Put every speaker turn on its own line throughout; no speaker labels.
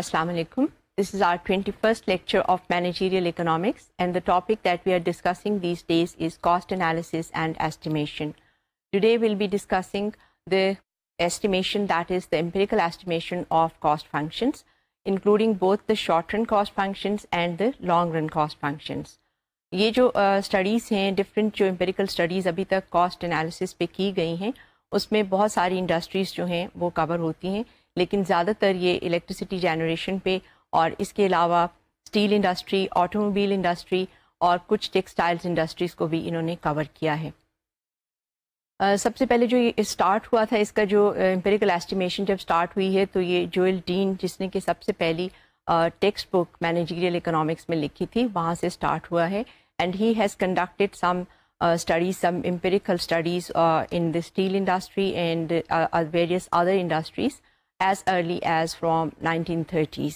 Assalamu alaikum. This is our 21st lecture of managerial economics, and the topic that we are discussing these days is cost analysis and estimation. Today we'll be discussing the estimation, that is the empirical estimation of cost functions, including both the short run cost functions and the long run cost functions. یہ جو studies ہیں different جو empirical studies ابھی تک cost analysis پہ کی گئی ہیں اس میں بہت ساری انڈسٹریز جو ہیں وہ کور ہوتی ہیں، لیکن زیادہ تر یہ الیکٹریسٹی جنریشن پہ اور اس کے علاوہ steel industry, automobile industry اور کچھ ٹیکسٹائلز انڈسٹریز کو بھی انہوں نے کور کیا ہے۔ سب سے پہلے جو یہ اسٹارٹ ہوا تھا اس کا جو امپیریکل ایسٹیمیشن جب اسٹارٹ ہوئی ہے تو یہ جوئل ڈین جس نے کہ سب سے پہلی ٹیکسٹ بک مینیجریل اکنامکس میں لکھی تھی وہاں سے اسٹارٹ ہوا ہے، and he has conducted some studies, some empirical studies in the steel industry and various other industries as early as from 1930s.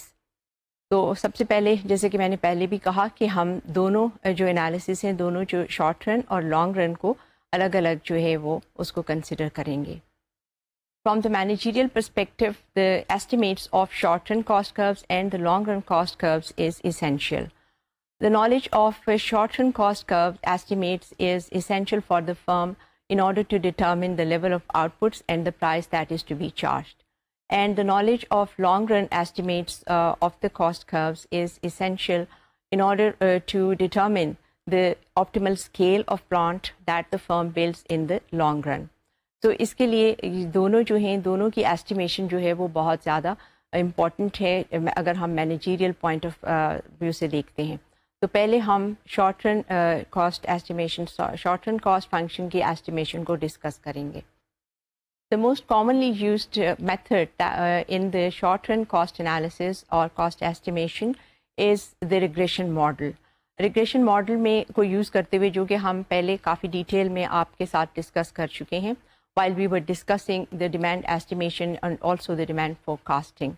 تو سب سے پہلے جیسے کہ میں نے پہلے بھی کہا کہ ہم دونوں جو انالیسس ہیں دونوں جو شارٹ رن اور لانگ رن کو الگ الگ جو ہے وہ اس کو کنسیڈر کریں گے۔ From the managerial perspective, the estimates of short run cost curves and the long run cost curves is essential. The knowledge of short-run cost curve estimates is essential for the firm in order to determine the level of outputs and the price that is to be charged. And the knowledge of long-run estimates of the cost curves is essential in order to determine the optimal scale of plant that the firm builds in the long run. تو اس کے لیے دونوں جو ہیں دونوں کی estimation جو ہے وہ بہت زیادہ امپورٹنٹ ہے اگر ہم مینیجیریل پوائنٹ آف ویو سے دیکھتے ہیں۔ تو پہلے ہم short run cost estimation short run cost function کی ایسٹیمیشن کو ڈسکس کریں گے۔ The most commonly used method in the short run cost analysis or cost estimation is the regression model. Regression model میں کو یوز کرتے ہوئے جو کہ ہم پہلے کافی ڈیٹیل میں آپ کے ساتھ ڈسکس کر چکے ہیں while we were discussing the demand estimation and also the demand forecasting.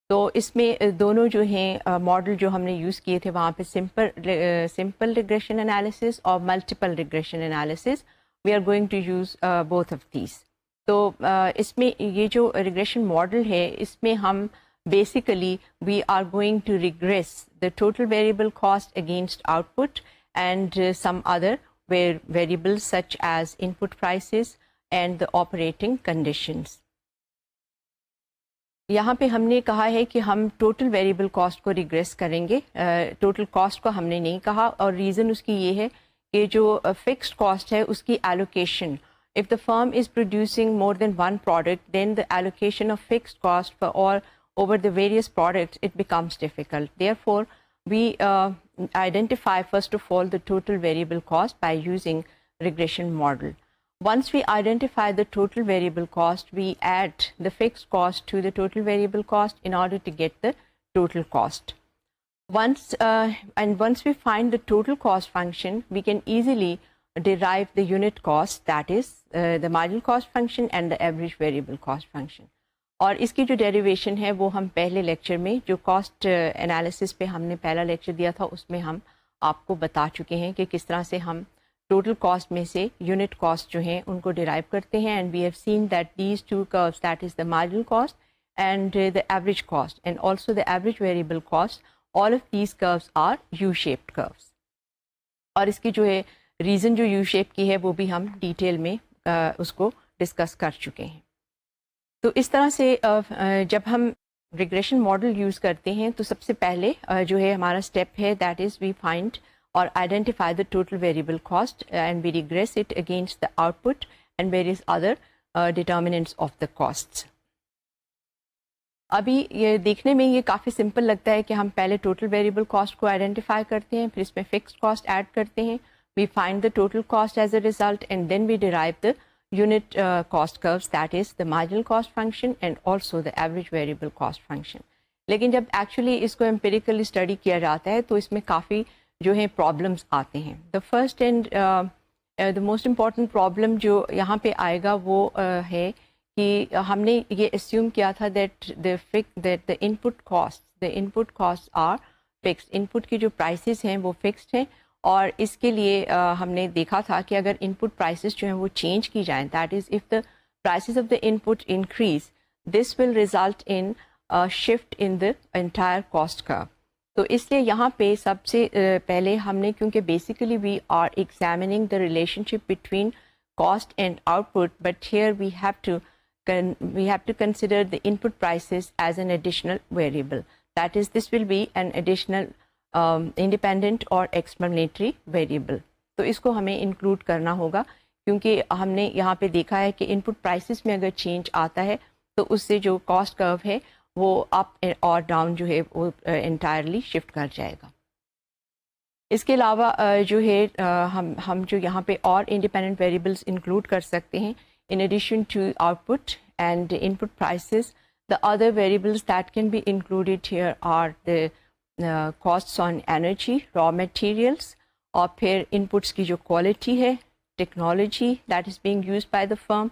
تو اس میں دونوں جو ہیں ماڈل جو ہم نے یوز کیے تھے وہاں پہ سمپل ریگریشن انالیسس اور multiple regression analysis, we are going to use both of these. تو اس میں یہ جو ریگریشن ماڈل ہے اس میں ہم basically we are going to regress the total variable cost against output and some other variable such as input prices and the operating conditions. یہاں پہ ہم نے کہا ہے کہ ہم ٹوٹل ویریبل کاسٹ کو ریگریس کریں گے، ٹوٹل کاسٹ کو ہم نے نہیں کہا، اور ریزن اس کی یہ ہے کہ جو فکسڈ کاسٹ ہے اس کی allocation, if the firm is producing more than one product then the allocation of fixed cost for all over the various products it becomes difficult. Therefore we identify first of all the total variable cost by using regression model. Once we identify the total variable cost, we add the fixed cost to the total variable cost in order to get the total cost. Once we find the total cost function, we can easily derive the unit cost, that is the marginal cost function and the average variable cost function. اور اس کی جو derivation ہے وہ ہم پہلے lecture میں جو کاسٹ انالیسس پہ ہم نے پہلا لیکچر دیا تھا اس میں ہم آپ کو بتا چکے ہیں کہ کس طرح سے ہم ٹوٹل کاسٹ میں سے یونٹ کاسٹ جو ہیں ان کو ڈرائیو کرتے ہیں، and we have seen that these two curves, that is the marginal cost and the average cost and also the average variable cost, all of these curves are U shaped curves. اور اس کی جو ہے reason جو you shape کی ہے وہ بھی ہم ڈیٹیل میں اس کو ڈسکس کر چکے ہیں۔ تو اس طرح سے جب ہم ریگریشن ماڈل یوز کرتے ہیں تو سب سے پہلے جو ہے ہمارا اسٹیپ ہے that is we find or identify the total variable cost and we regress it against the output and various other determinants of the costs. ابھی یہ دیکھنے میں یہ کافی سمپل لگتا ہے کہ ہم پہلے ٹوٹل ویریبل کاسٹ کو آئیڈینٹیفائی کرتے ہیں، پھر اس میں فکسڈ کاسٹ ایڈ کرتے ہیں، we find the total cost as a result and then we derive the unit cost curves, that is the marginal cost function and also the average variable cost function. لیکن جب actually اس کو empirically study کیا جاتا ہے تو اس میں کافی جو ہیں پرابلمس آتے ہیں۔ دا first and the most important problem جو یہاں پہ آئے گا وہ ہے کہ ہم نے یہ اسیوم کیا تھا that the input cost are fixed, input کی جو پرائسز ہیں وہ فکسڈ ہیں، اور اس کے لیے ہم نے دیکھا تھا کہ اگر ان پٹ پرائسز جو ہیں وہ چینج کی جائیں، that is if the prices of the in put increase this will result in shift in the entire cost curve. تو اس لیے یہاں پہ سب سے پہلے ہم نے, کیونکہ basically we are examining the relationship between cost and output, but here we have to consider the input prices as an additional variable. That is, this will be an additional independent or explanatory variable. تو اس کو ہمیں include کرنا ہوگا, کیونکہ ہم نے یہاں پہ دیکھا ہے کہ انپٹ پرائسز میں اگر چینج آتا ہے تو اس سے جو کاسٹ کرو ہے وہ اپ اور ڈاؤن جو ہے وہ انٹائرلی شفٹ کر جائے گا. اس کے علاوہ جو ہے ہم جو یہاں پہ اور انڈیپینڈنٹ ویریبلس انکلوڈ کر سکتے ہیں. In addition to output and input prices, the other variables that can be included here are the costs on energy, raw materials, اور پھر ان پٹس کی جو کوالٹی ہے, technology that is being used by the firm,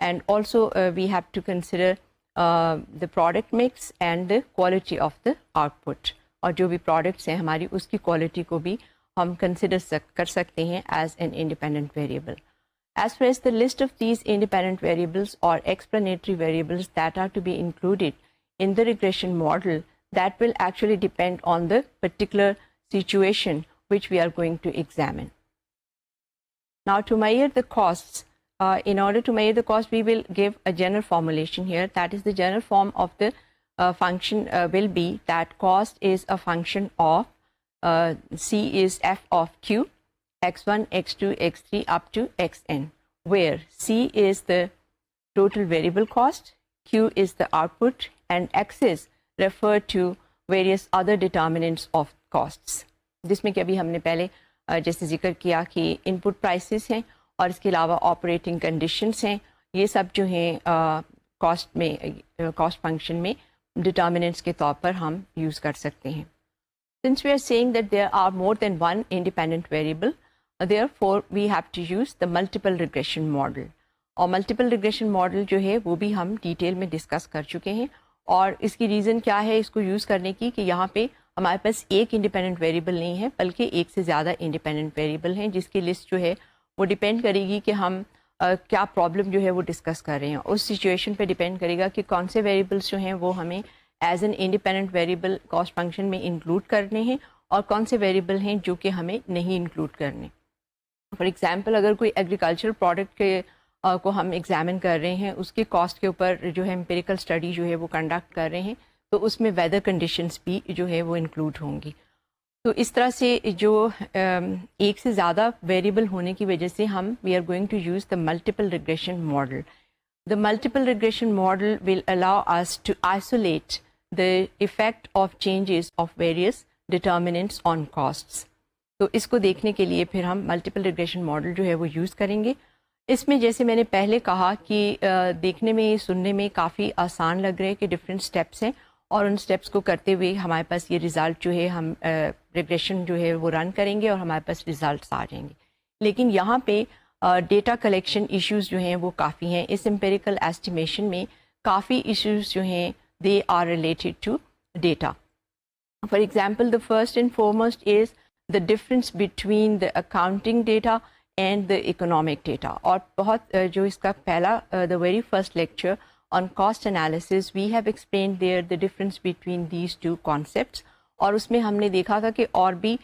and also we have to consider the product mix and the quality of the output. اور جو بھی products ہیں ہماری اس کی کوالٹی کو بھی ہم کنسیڈر کر سکتے ہیں as an independent variable. As far as the list of these independent variables اور explanatory variables that are to be included in the regression model, that will actually depend on the particular situation which we are going to examine. Now to measure the costs, in order to measure the cost, we will give a general formulation here. That is, the general form of the function will be that cost is a function of C is f of Q, x1, x2, x3 up to xn, where C is the total variable cost, Q is the output, and x's refer to various other determinants of costs. جس میں کہ ابھی ہم نے پہلے جیسے ذکر کیا کہ ان پٹ پرائسز ہیں اور اس کے علاوہ آپریٹنگ کنڈیشنس ہیں, یہ سب جو ہیں کاسٹ فنکشن میں ڈٹرمننٹس کے طور پر ہم یوز کر سکتے ہیں. Since we are seeing that there are more than one independent variable, therefore we have to use the multiple regression model. اور ملٹیپل ریگریشن ماڈل جو ہے وہ بھی ہم ڈیٹیل میں ڈسکس کر چکے ہیں, اور اس کی ریزن کیا ہے اس کو یوز کرنے کی, کہ یہاں پہ ہمارے پاس ایک انڈیپینڈنٹ ویریبل نہیں ہے بلکہ ایک سے زیادہ انڈیپینڈنٹ ویریبل ہیں, جس کی لسٹ جو ہے وہ ڈیپینڈ کرے گی کہ ہم کیا پرابلم جو ہے وہ ڈسکس کر رہے ہیں. اس سچویشن پہ ڈیپینڈ کرے گا کہ کون سے ویریبلس جو ہیں وہ ہمیں as an independent variable cost function میں انکلوڈ کرنے ہیں اور کون سے ویریبل ہیں جو کہ ہمیں نہیں انکلوڈ کرنے. فار ایگزامپل, اگر کوئی ایگریکلچر پروڈکٹ کے کو ہم ایگزامن کر رہے ہیں, اس کے کاسٹ کے اوپر جو ہے امپیریکل اسٹڈی جو ہے وہ کنڈکٹ کر رہے ہیں, تو اس میں ویدر کنڈیشنز بھی جو ہے وہ انکلوڈ ہوں گی. تو اس طرح سے جو ایک سے زیادہ ویریبل ہونے کی وجہ سے ہم we are going to use the multiple regression model. The multiple regression model will allow us to isolate the effect of changes of various determinants on costs. تو اس کو دیکھنے کے لیے پھر ہم ملٹیپل ریگریشن ماڈل جو ہے وہ یوز کریں گے. اس میں جیسے میں نے پہلے کہا کہ دیکھنے میں سننے میں کافی آسان لگ رہے کہ ڈفرینٹ اسٹیپس ہیں, اور ان اسٹیپس کو کرتے ہوئے ہمارے پاس یہ ریزلٹ جو ہے ہم ریگریشن جو ہے وہ رن کریں گے اور ہمارے پاس ریزلٹس آ جائیں گے. لیکن یہاں پہ ڈیٹا کلیکشن ایشوز جو ہیں وہ کافی ہیں. اس امپیریکل ایسٹیمیشن میں کافی ایشوز جو ہیں they are related to data. For example, the first and foremost is the difference between the accounting data and the economic data. اور بہت جو اس کا پہلا the very first lecture on cost analysis, we have explained there the difference between these two concepts. اور اس میں ہم نے دیکھا تھا کہ اور بھی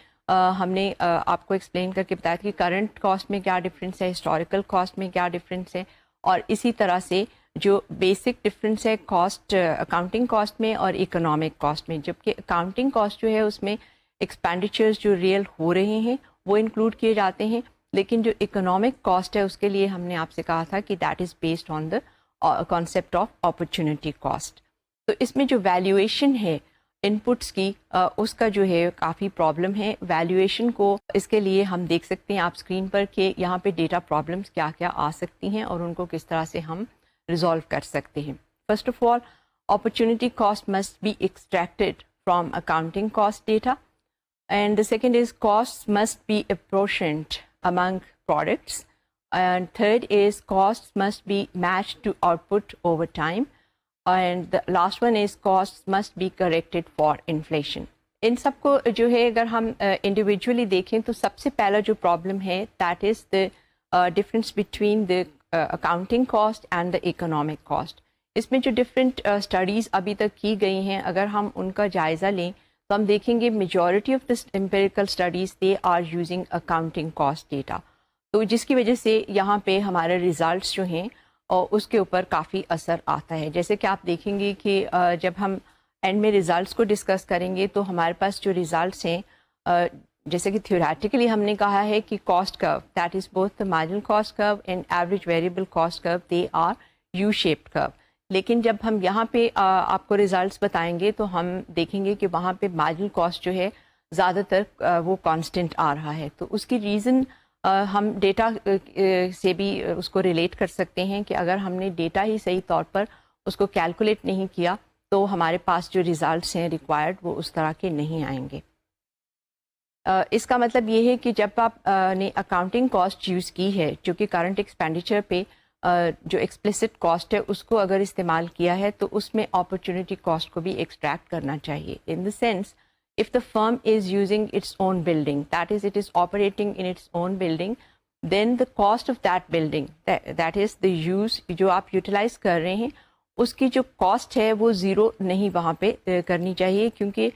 ہم نے آپ کو ایکسپلین کر کے بتایا کہ کرنٹ کاسٹ میں کیا ڈفرینس ہے, ہسٹوریکل کاسٹ میں کیا ڈفرینس ہے, اور اسی طرح سے جو بیسک ڈفرینس ہے کاسٹ اکاؤنٹنگ کاسٹ میں اور اکنامک کاسٹ میں. جبکہ اکاؤنٹنگ کاسٹ جو ہے اس میں ایکسپینڈیچرز جو ریئل ہو رہے ہیں وہ انکلوڈ کیے جاتے ہیں, لیکن جو اکنامک کاسٹ ہے اس کے لیے ہم نے آپ سے کہا تھا کہ that is based on the concept of opportunity cost. تو اس میں جو ویلیویشن ہے ان پٹس کی اس کا جو ہے کافی پرابلم ہے. ویلیویشن کو اس کے لیے ہم دیکھ سکتے ہیں آپ اسکرین پر کہ یہاں پہ ڈیٹا پرابلمس کیا کیا آ سکتی ہیں اور ان کو کس طرح سے ہم ریزالو کر سکتے ہیں. First of all, opportunity cost must be extracted from accounting cost data, and the second is cost must be apportioned among products, and third is costs must be matched to output over time, and the last one is costs must be corrected for inflation. ان سب کو جو ہے اگر ہم individually دیکھیں تو سب سے پہلا جو پرابلم ہے that is the difference between the accounting cost and the economic cost. اس میں جو ڈفرینٹ اسٹڈیز ابھی تک کی گئی ہیں اگر ہم ان کا جائزہ لیں تو ہم دیکھیں گے majority of this empirical studies they are using accounting cost data, تو جس کی وجہ سے یہاں پہ ہمارے ریزلٹس جو ہیں اور اس کے اوپر کافی اثر آتا ہے. جیسے کہ آپ دیکھیں گے کہ جب ہم اینڈ میں ریزلٹس کو ڈسکس کریں گے تو ہمارے پاس جو ریزلٹس ہیں جیسے کہ تھیوریٹیکلی ہم نے کہا ہے کہ کاسٹ کرو that is both the marginal cost کرو اینڈ ایوریج ویریبل کاسٹ کرو دے آر یو شیپڈ کرو. لیکن جب ہم یہاں پہ آپ کو ریزلٹس بتائیں گے تو ہم دیکھیں گے کہ وہاں پہ مارجنل کاسٹ جو ہے زیادہ تر وہ کانسٹنٹ آ رہا ہے. تو اس کی ریزن ہم ڈیٹا سے بھی اس کو ریلیٹ کر سکتے ہیں کہ اگر ہم نے ڈیٹا ہی صحیح طور پر اس کو کیلکولیٹ نہیں کیا تو ہمارے پاس جو ریزلٹس ہیں ریکوائرڈ وہ اس طرح کے نہیں آئیں گے. اس کا مطلب یہ ہے کہ جب آپ نے اکاؤنٹنگ کاسٹ یوز کی ہے جو کہ کرنٹ ایکسپینڈیچر پہ جو ایکسپلسٹ کاسٹ ہے اس کو اگر استعمال کیا ہے تو اس میں اپرچونٹی کاسٹ کو بھی ایکسٹریکٹ کرنا چاہیے. In the sense if the firm is using its own building, that is it is operating in its own building, then the cost of that building, that is the use جو آپ utilise کر رہے ہیں اس کی جو cost ہے وہ zero نہیں وہاں پہ کرنی چاہیے کیونکہ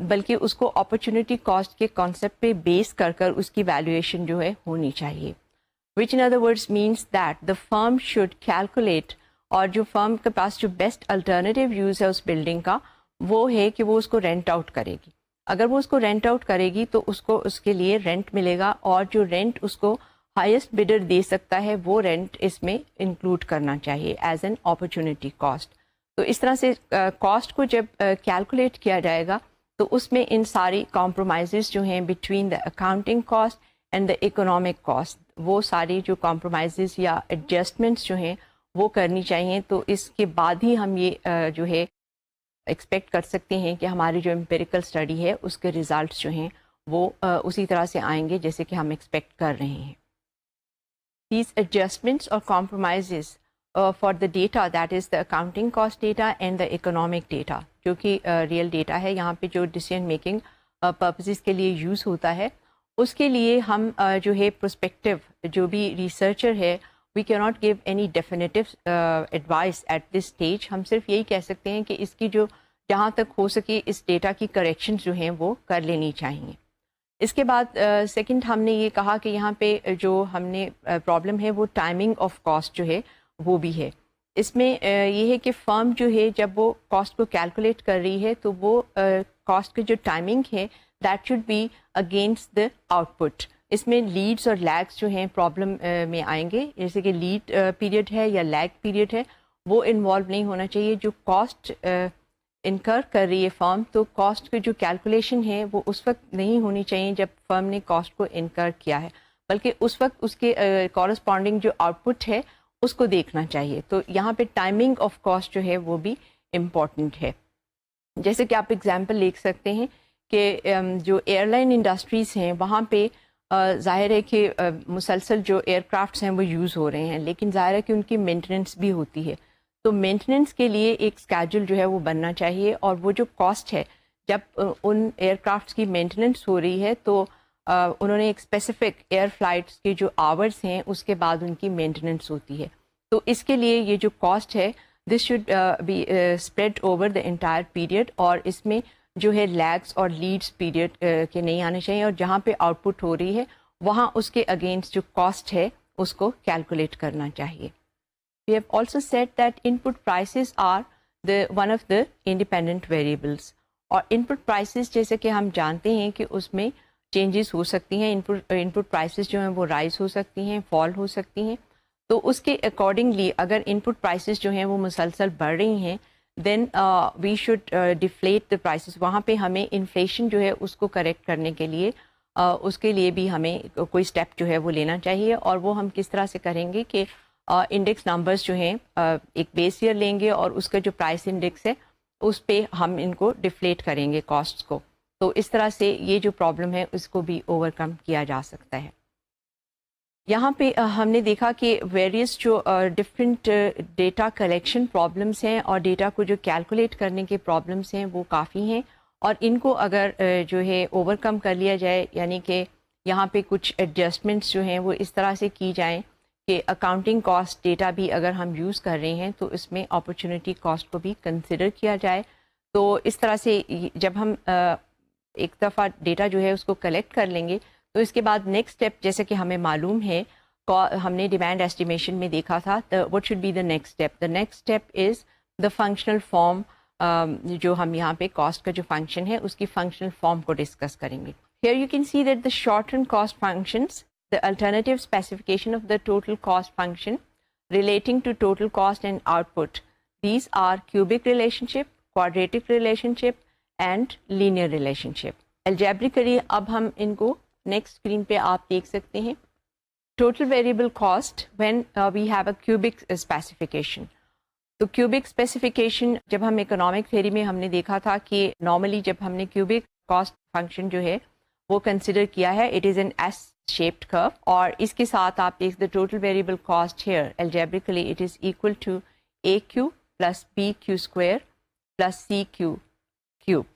بلکہ اس کو اپرچونٹی کاسٹ کے کانسیپٹ پہ بیس کر کر اس کی ویلیویشن جو ہے ہونی چاہیے. which in other words means that the firm should calculate اور جو فرم کے پاس جو بیسٹ الٹرنیٹیو یوز ہے اس بلڈنگ کا وہ ہے کہ وہ اس کو رینٹ آؤٹ کرے گی. اگر وہ اس کو رینٹ آؤٹ کرے گی تو اس کو اس کے لیے رینٹ ملے گا اور جو رینٹ اس کو ہائیسٹ بڈر دے سکتا ہے وہ رینٹ اس میں انکلوڈ کرنا چاہیے ایز این اپرچونٹی کاسٹ. تو اس طرح سے کاسٹ کو جب کیلکولیٹ کیا جائے گا تو اس میں ان ساری کمپرومائزز جو ہیں between the accounting cost and the economic cost وہ ساری جو کمپرومائزز یا ایڈجسٹمنٹس جو ہیں وہ کرنی چاہیے. تو اس کے بعد ہی ہم یہ جو ہے ایکسپیکٹ کر سکتے ہیں کہ ہماری جو امپیریکل اسٹڈی ہے اس کے ریزلٹس جو ہیں وہ اسی طرح سے آئیں گے جیسے کہ ہم ایکسپیکٹ کر رہے ہیں. دیز ایڈجسٹمنٹس اور compromises for the data that is the accounting cost data and the economic data جو کہ ریئل ڈیٹا ہے یہاں پہ جو ڈیسیژن میکنگ پرپزز کے لیے یوز ہوتا ہے اس کے لیے ہم جو ہے پرسپیکٹیو جو بھی ریسرچر ہے we can not give any definitive advice at this stage. ہم صرف یہی کہہ سکتے ہیں کہ اس کی جو جہاں تک ہو سکے اس ڈیٹا کی کریکشنز جو ہیں وہ کر لینی چاہیے. اس کے بعد سیکنڈ ہم نے یہ کہا کہ یہاں پہ جو ہم نے پرابلم ہے وہ ٹائمنگ آف کاسٹ جو ہے وہ بھی ہے. اس میں یہ ہے کہ فرم جو ہے جب وہ کاسٹ کو کیلکولیٹ کر رہی ہے تو وہ کاسٹ کی جو ٹائمنگ ہے that should be against the output. اس میں لیڈس اور لیگس جو ہیں پرابلم میں آئیں گے جیسے کہ لیڈ پیریڈ ہے یا لیگ پیریڈ ہے وہ انوالو نہیں ہونا چاہیے. جو کاسٹ انکر کر رہی ہے فرم تو کاسٹ کی جو کیلکولیشن ہے وہ اس وقت نہیں ہونی چاہیے جب فرم نے کاسٹ کو انکر کیا ہے بلکہ اس وقت اس کے کورسپونڈنگ جو آؤٹ پٹ ہے اس کو دیکھنا چاہیے. تو یہاں پہ ٹائمنگ آف کاسٹ جو ہے وہ بھی امپورٹنٹ ہے. جیسے کہ آپ اگزامپل لے سکتے ہیں کہ جو ایئر لائن انڈسٹریز ہیں وہاں پہ ظاہر ہے کہ مسلسل جو ایئر کرافٹس ہیں وہ یوز ہو رہے ہیں لیکن ظاہر ہے کہ ان کی مینٹیننس بھی ہوتی ہے. تو مینٹیننس کے لیے ایک اسکیجول جو ہے وہ بننا چاہیے اور وہ جو کاسٹ ہے جب ان ایئر کرافٹس کی مینٹیننس ہو رہی ہے تو انہوں نے ایک اسپیسیفک ایئر فلائٹس کے جو آورس ہیں اس کے بعد ان کی مینٹیننس ہوتی ہے. تو اس کے لیے یہ جو کاسٹ ہے this should be spread over the entire period اور اس میں جو ہے لیگس اور لیڈس پیریڈ کے نہیں آنے چاہیے اور جہاں پہ آؤٹ پٹ ہو رہی ہے وہاں اس کے اگینسٹ جو کاسٹ ہے اس کو کیلکولیٹ کرنا چاہیے. We have also said that input prices are one of the independent variables. اور input prices جیسے کہ ہم جانتے ہیں کہ اس میں چینجز ہو سکتی ہیں. input prices جو ہیں وہ رائز ہو سکتی ہیں, فال ہو سکتی ہیں. تو اس کے اکارڈنگلی اگر input prices جو ہیں وہ مسلسل بڑھ رہی ہیں then we should deflate the prices. وہاں پہ ہمیں انفلیشن جو ہے اس کو کریکٹ کرنے کے لیے اس کے لیے بھی ہمیں کوئی اسٹیپ جو ہے وہ لینا چاہیے. اور وہ ہم کس طرح سے کریں گے کہ انڈیکس نمبرز جو ہیں ایک بیس ایئر لیں گے اور اس کا جو پرائس انڈیکس ہے اس پہ ہم ان کو ڈفلیٹ کریں گے کاسٹس کو. تو اس طرح سے یہ جو پرابلم ہے اس کو بھی اوور کم کیا جا سکتا ہے. یہاں پہ ہم نے دیکھا کہ ویریس جو ڈفرینٹ ڈیٹا کلیکشن پرابلمس ہیں اور ڈیٹا کو جو کیلکولیٹ کرنے کے پرابلمس ہیں وہ کافی ہیں اور ان کو اگر جو ہے اوور کم کر لیا جائے یعنی کہ یہاں پہ کچھ ایڈجسٹمنٹس جو ہیں وہ اس طرح سے کی جائیں کہ اکاؤنٹنگ کاسٹ ڈیٹا بھی اگر ہم یوز کر رہے ہیں تو اس میں اپرچونٹی کاسٹ کو بھی کنسیڈر کیا جائے. تو اس طرح سے جب ہم ایک دفعہ ڈیٹا جو ہے اس کو کلیکٹ کر لیں گے تو اس کے بعد نیکسٹ اسٹیپ جیسے کہ ہمیں معلوم ہے ہم نے ڈیمانڈ ایسٹیمیشن میں دیکھا تھا what should be the next step. The next step is the functional form. جو ہم یہاں پہ کاسٹ کا جو فنکشن ہے اس کی فنکشنل فارم کو ڈسکس کریں گے. Here you can see that the short term cost functions the alternative specification of the total cost function relating to total cost and output. These are cubic relationship, quadratic relationship and linear relationship. Algebraically اب ہم ان کو next screen پہ آپ دیکھ سکتے ہیں. Total variable cost when we have a cubic specification. تو cubic specification جب ہم economic theory میں ہم نے دیکھا تھا کہ normally جب ہم نے cubic cost function جو ہے وہ کنسیڈر کیا ہے it is an S shaped curve اور اس کے ساتھ آپ دیکھ the total variable cost here algebraically it is equal to AQ plus BQ square plus CQ cube.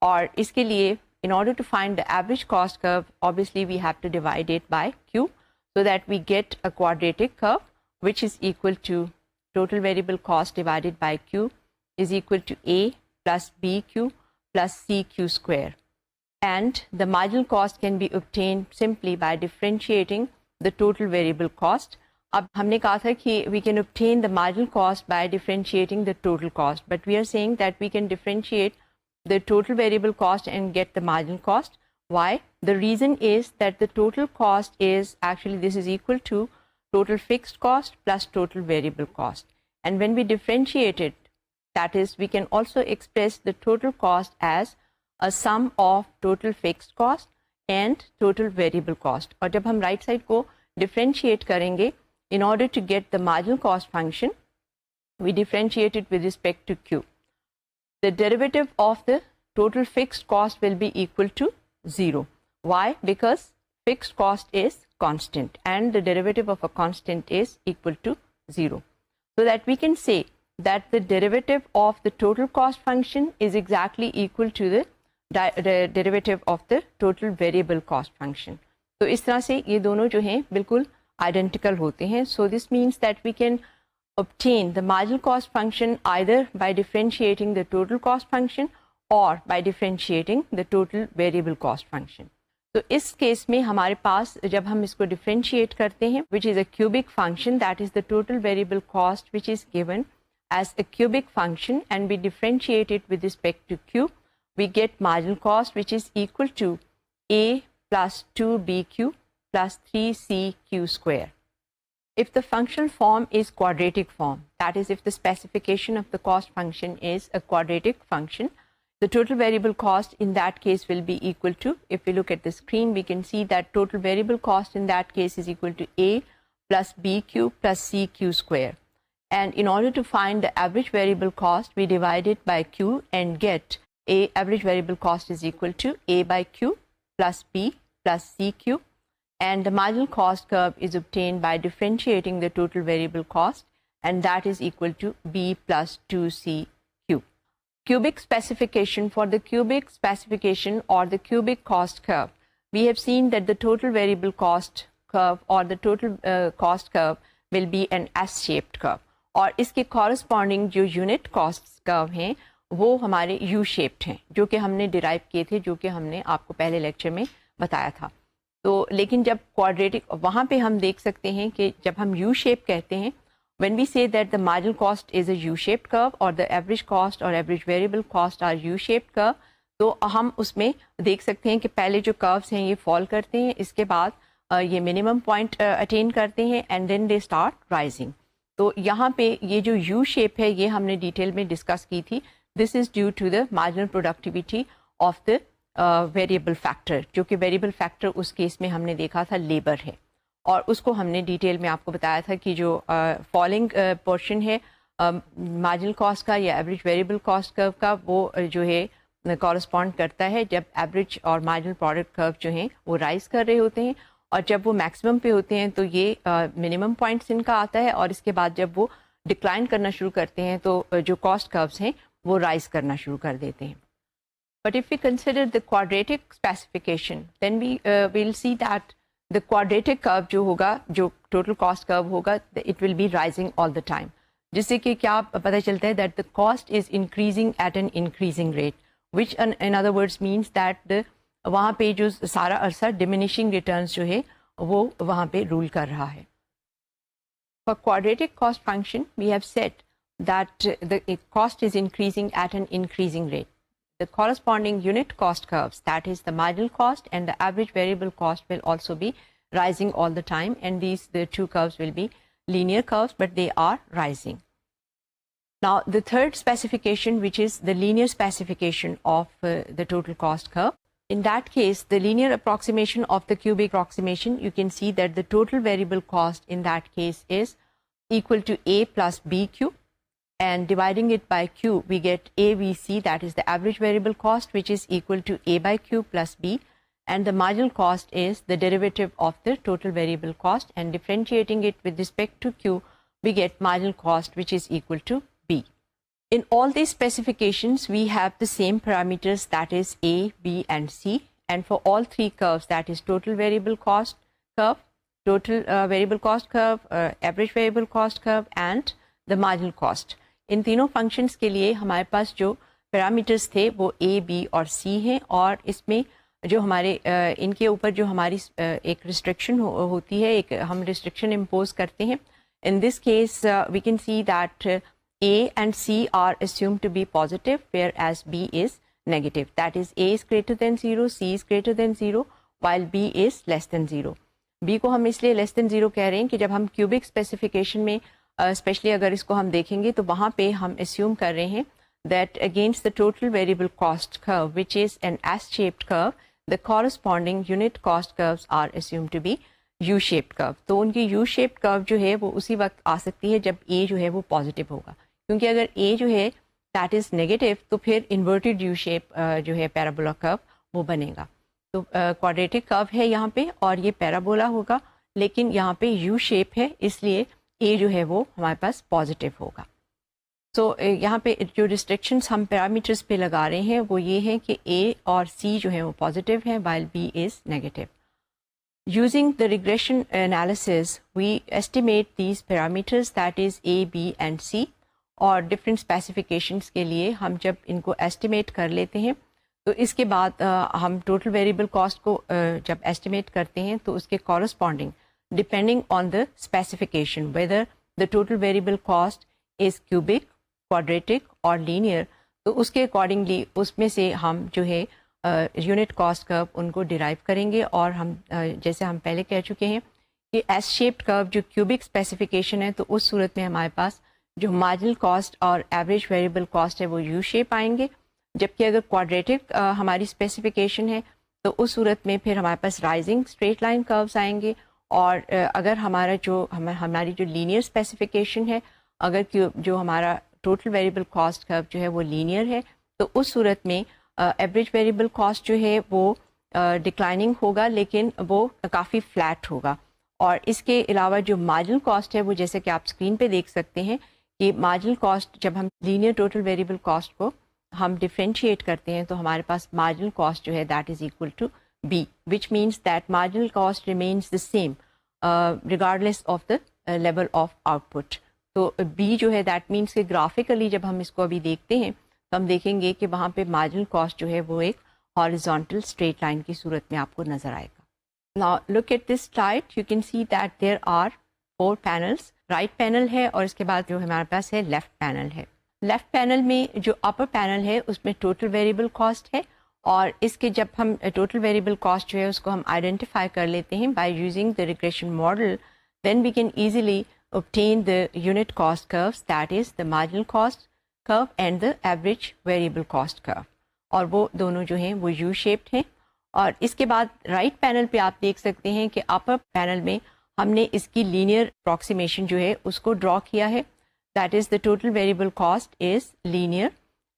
اور اس کے لیے in order to find the average cost curve obviously we have to divide it by Q so that we get a quadratic curve which is equal to total variable cost divided by Q is equal to A plus BQ plus CQ square. And the marginal cost can be obtained simply by differentiating the total variable cost. اب ہم نے کہا تھا کہ we can obtain the marginal cost by differentiating the total cost, but we are saying that we can differentiate the total variable cost and get the marginal cost. Why? The reason is that the total cost is actually this is equal to total fixed cost plus total variable cost. And when we differentiate it, that is, we can also express the total cost as a sum of total fixed cost and total variable cost. اور جب ہم right side کو differentiate کریں گے in order to get the marginal cost function we differentiate it with respect to Q. The derivative of the total fixed cost will be equal to 0. Why? Because fixed cost is constant and the derivative of a constant is equal to 0. So that we can say that the derivative of the total cost function is exactly equal to the derivative of the total variable cost function. تو اس طرح سے یہ دونوں جو ہیں بالکل identical ہوتے ہیں. So this means that we can obtain the marginal cost function either by differentiating the total cost function or by differentiating the total variable cost function. تو اس کیس میں ہمارے پاس جب ہم اس کو ڈفرینشیٹ کرتے ہیں which is a cubic function, that is the total variable cost which is given as a cubic function and we differentiate it with respect to Q, we get marginal cost which is equal to A plus 2BQ plus 3CQ square. If the functional form is quadratic form, that is if the specification of the cost function is a quadratic function, the total variable cost in that case will be equal to, if we look at the screen we can see that total variable cost in that case is equal to A plus BQ plus CQ square. And in order to find the average variable cost we divide it by Q and get A average variable cost is equal to A by Q plus B plus CQ, and the marginal cost curve is obtained by differentiating the total variable cost and that is equal to B plus 2CQ. Cubic specification. For the cubic specification or the cubic cost curve, we have seen that the total variable cost curve or the total cost curve will be an S-shaped curve. اور اس کے corresponding جو unit cost کرو ہیں وہ ہمارے you shaped ہیں جو کہ ہم نے ڈرائیو کیے تھے, جو کہ ہم نے آپ کو پہلے لیکچر میں بتایا تھا. تو لیکن جب کوارڈریٹک وہاں پہ ہم دیکھ سکتے ہیں کہ جب ہم یو شیپ کہتے ہیں when we say that the marginal cost is a U-shaped curve or the average cost or average variable cost are U-shaped curve, تو ہم اس میں دیکھ سکتے ہیں کہ پہلے جو curves ہیں یہ فال کرتے ہیں, اس کے بعد یہ منیمم پوائنٹ اٹین کرتے ہیں and then they start rising. تو یہاں پہ یہ جو یو شیپ ہے یہ ہم نے ڈیٹیل میں ڈسکس کی تھی. This is due to the marginal productivity of the variable factor, جو کہ ویریبل فیکٹر اس کیس میں ہم نے دیکھا تھا لیبر ہے, اور اس کو ہم نے ڈیٹیل میں آپ کو بتایا تھا کہ جو فالنگ پورشن ہے مارجنل کاسٹ کا یا ایوریج ویریبل کاسٹ کرو کا, وہ جو ہے کورسپونڈ کرتا ہے جب ایوریج اور مارجنل پروڈکٹ کرو جو ہیں وہ رائز کر رہے ہوتے ہیں, اور جب وہ میکسیمم پہ ہوتے ہیں تو یہ منیمم پوائنٹس ان کا آتا ہے, اور اس کے بعد جب وہ ڈکلائن کرنا شروع کرتے ہیں تو جو کاسٹ کروز ہیں وہ رائز کرنا شروع کر دیتے ہیں. But if we consider the quadratic specification, then we will see that the quadratic curve جو ہوگا, جو total cost curve ہوگا, it will be rising all the time. جس سے کہ کیا پتہ چلتا ہے that the cost is increasing at an increasing rate, which in other words means that وہاں پہ جو سارا عرصہ diminishing returns جو ہے وہ وہاں پہ رول کر رہا ہے. For quadratic cost function, we have said that the cost is increasing at an increasing rate. The corresponding unit cost curves, that is the marginal cost and the average variable cost, will also be rising all the time, and the two curves will be linear curves, but they are rising. Now the third specification, which is the linear specification of the total cost curve. In that case, the linear approximation of the cubic approximation, you can see that the total variable cost in that case is equal to A plus BQ, and dividing it by Q, we get AVC, that is the average variable cost, which is equal to A by Q plus B, and the marginal cost is the derivative of the total variable cost, and differentiating it with respect to Q, we get marginal cost, which is equal to B. In all these specifications, we have the same parameters, that is A, B, and C. And for all three curves, that is total variable cost curve, total variable cost curve, average variable cost curve, and the marginal cost. ان تینوں functions کے لیے ہمارے پاس جو parameters تھے وہ اے be اور سی ہیں, اور اس میں جو ہمارے ان کے اوپر جو ہماری ایک ریسٹرکشن ہوتی ہے, ایک ہم ریسٹرکشن امپوز کرتے ہیں. In this case we can see that A and C are assumed to be positive, whereas B is negative. That is, A is greater than 0, C is greater than 0, while B is less than 0. B کو ہم اس لیے لیس دین 0 کہہ رہے ہیں کہ جب ہم cubic specification میں اسپیشلی اگر اس کو ہم دیکھیں گے تو وہاں پہ ہم assume کر رہے ہیں that against the total variable cost curve, which is an S-shaped curve, the corresponding unit cost curves are assumed to be U-shaped curve. تو ان کی U-shaped curve جو ہے وہ اسی وقت آ سکتی ہے جب A جو ہے وہ پازیٹیو ہوگا, کیونکہ اگر A جو ہے that is نیگیٹو تو پھر inverted U-shape جو ہے پیرابولا curve وہ بنے گا. تو quadratic curve ہے یہاں پہ اور یہ پیرابولا ہوگا, لیکن یہاں پہ U-shape ہے, اس لیے A جو ہے وہ ہمارے پاس پازیٹیو ہوگا. سو یہاں پہ جو ریسٹرکشنس ہم پیرامیٹرس پہ لگا رہے ہیں وہ یہ ہیں کہ A اور C جو ہے وہ پازیٹیو ہیں while B is negative. Using the regression analysis, we estimate these parameters, that is A, B and C, اور different specifications کے لیے ہم جب ان کو estimate کر لیتے ہیں تو اس کے بعد ہم total variable cost کو جب estimate کرتے ہیں تو اس کے corresponding depending on the specification whether the total variable cost is cubic, quadratic or linear, تو اس کے accordingly اس میں سے ہم جو ہے یونٹ کاسٹ کرو ان کو ڈیرائیو کریں گے. اور ہم جیسے ہم پہلے کہہ چکے ہیں کہ ایس شیپڈ کرو جو کیوبک اسپیسیفیکیشن ہے تو اس صورت میں ہمارے پاس جو مارجنل کاسٹ اور ایوریج ویریبل کاسٹ ہے وہ یو شیپ آئیں گے, جبکہ اگر کوادریٹک ہماری اسپیسیفیکیشن ہے تو اس صورت میں پھر ہمارے پاس رائزنگ اسٹریٹ لائن کروز آئیں گے. اور اگر ہمارا جو ہماری جو لینئر اسپیسیفیکیشن ہے, اگر جو ہمارا ٹوٹل ویریبل کاسٹ کرو جو ہے وہ لینئر ہے تو اس صورت میں ایوریج ویریبل کاسٹ جو ہے وہ ڈکلائننگ ہوگا لیکن وہ کافی فلیٹ ہوگا. اور اس کے علاوہ جو مارجنل کاسٹ ہے وہ جیسے کہ آپ اسکرین پہ دیکھ سکتے ہیں کہ مارجنل کاسٹ جب ہم لینئر ٹوٹل ویریبل کاسٹ کو ہم ڈفرینشیٹ کرتے ہیں تو ہمارے پاس مارجنل کاسٹ جو ہے that is equal to be, which means that marginal cost remains the same regardless of the level of output. تو بی جو ہے دیٹ مینس کہ گرافیکلی جب ہم اس کو ابھی دیکھتے ہیں تو ہم دیکھیں گے کہ وہاں پہ مارجنل کاسٹ جو ہے وہ ایک ہاریزونٹل اسٹریٹ لائن کی صورت میں آپ کو نظر آئے گا. Now look at this slide, you can see that there are 4 panels. Right panel ہے اور اس کے بعد جو ہمارے پاس ہے لیفٹ پینل ہے. لیفٹ پینل میں جو اپر پینل ہے اس میں ٹوٹل ویریبل کاسٹ ہے, اور اس کے جب ہم ٹوٹل ویریبل کاسٹ جو ہے اس کو ہم آئیڈینٹیفائی کر لیتے ہیں by using the regression model, then we can easily obtain the unit cost curves, that is the marginal cost curve and the average variable cost curve. اور وہ دونوں جو ہیں وہ یو شیپڈ ہیں. اور اس کے بعد رائٹ پینل پہ آپ دیکھ سکتے ہیں کہ اپر پینل میں ہم نے اس کی لینئر اپروکسیمیشن جو ہے اس کو ڈرا کیا ہے, that is the total variable cost is linear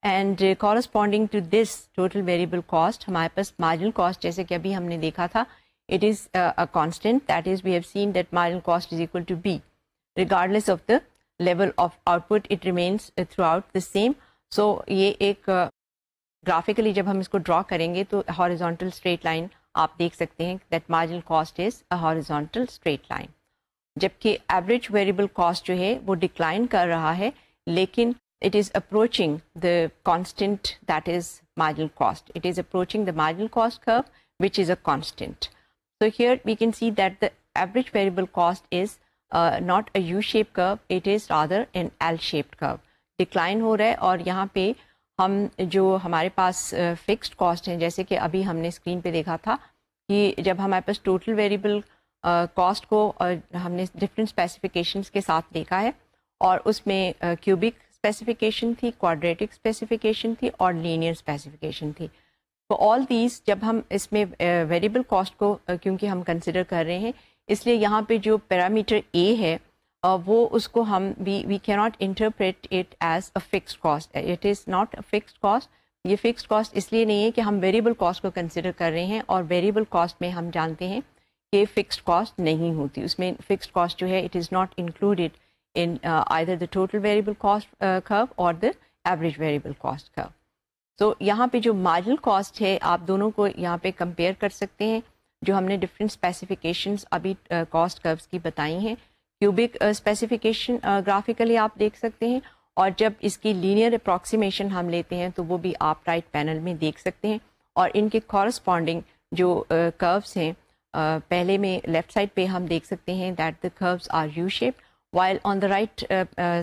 and corresponding to this total variable cost ہمارے پاس مارجنل کاسٹ جیسے کہ ابھی ہم نے دیکھا تھا it is a constant, that is we have seen that marginal cost is equal to be regardless of the level of output, it remains throughout the same. So یہ ایک گرافیکلی جب ہم اس کو ڈرا کریں گے تو ہاریزونٹل اسٹریٹ لائن آپ دیکھ سکتے ہیں that marginal cost is a horizontal straight line, جبکہ ایوریج ویریبل کاسٹ جو ہے وہ ڈکلائن کر رہا ہے، لیکن it is approaching the constant that is marginal cost. It is approaching the marginal cost curve, which is a constant. So here we can see that the average variable cost is not a U-shaped curve, it is rather an L-shaped curve. Decline ہو رہا ہے، اور یہاں پہ ہم جو ہمارے پاس fixed cost ہیں، جیسے کہ ابھی ہم نے اسکرین پہ دیکھا تھا کہ جب ہمارے پاس ٹوٹل ویریبل کاسٹ کو ہم نے ڈفرینٹ اسپیسیفکیشنس کے ساتھ دیکھا ہے، اور اس میں کیوبک اسپیسیفیکیشن تھی، کوارڈریٹک اسپیسیفیکیشن تھی، اور لینئر اسپیسیفیکیشن تھی. تو آل دیز جب ہم اس میں ویریبل کاسٹ کو کیونکہ ہم کنسیڈر کر رہے ہیں، اس لیے یہاں پہ جو پیرامیٹر اے ہے وہ اس کو ہم وی can not interpret it as a fixed cost. It is not a fixed cost. یہ فکسڈ کاسٹ اس لیے نہیں ہے کہ ہم ویریبل کاسٹ کو کنسیڈر کر رہے ہیں، اور ویریبل کاسٹ میں ہم جانتے ہیں کہ فکسڈ کاسٹ نہیں ہوتی. اس میں فکسڈ کاسٹ جو ہے it is not included in either the total variable cost curve or the average variable cost curve. So یہاں پہ جو marginal cost ہے آپ دونوں کو یہاں پہ compare کر سکتے ہیں، جو ہم نے different specifications ابھی cost curves کی بتائی ہیں. cubic specification graphically آپ دیکھ سکتے ہیں، اور جب اس کی linear approximation ہم لیتے ہیں تو وہ بھی آپ رائٹ پینل میں دیکھ سکتے ہیں، اور ان کے corresponding جو curves ہیں پہلے میں لیفٹ سائڈ پہ ہم دیکھ سکتے ہیں that the curves are U-shaped, while on the right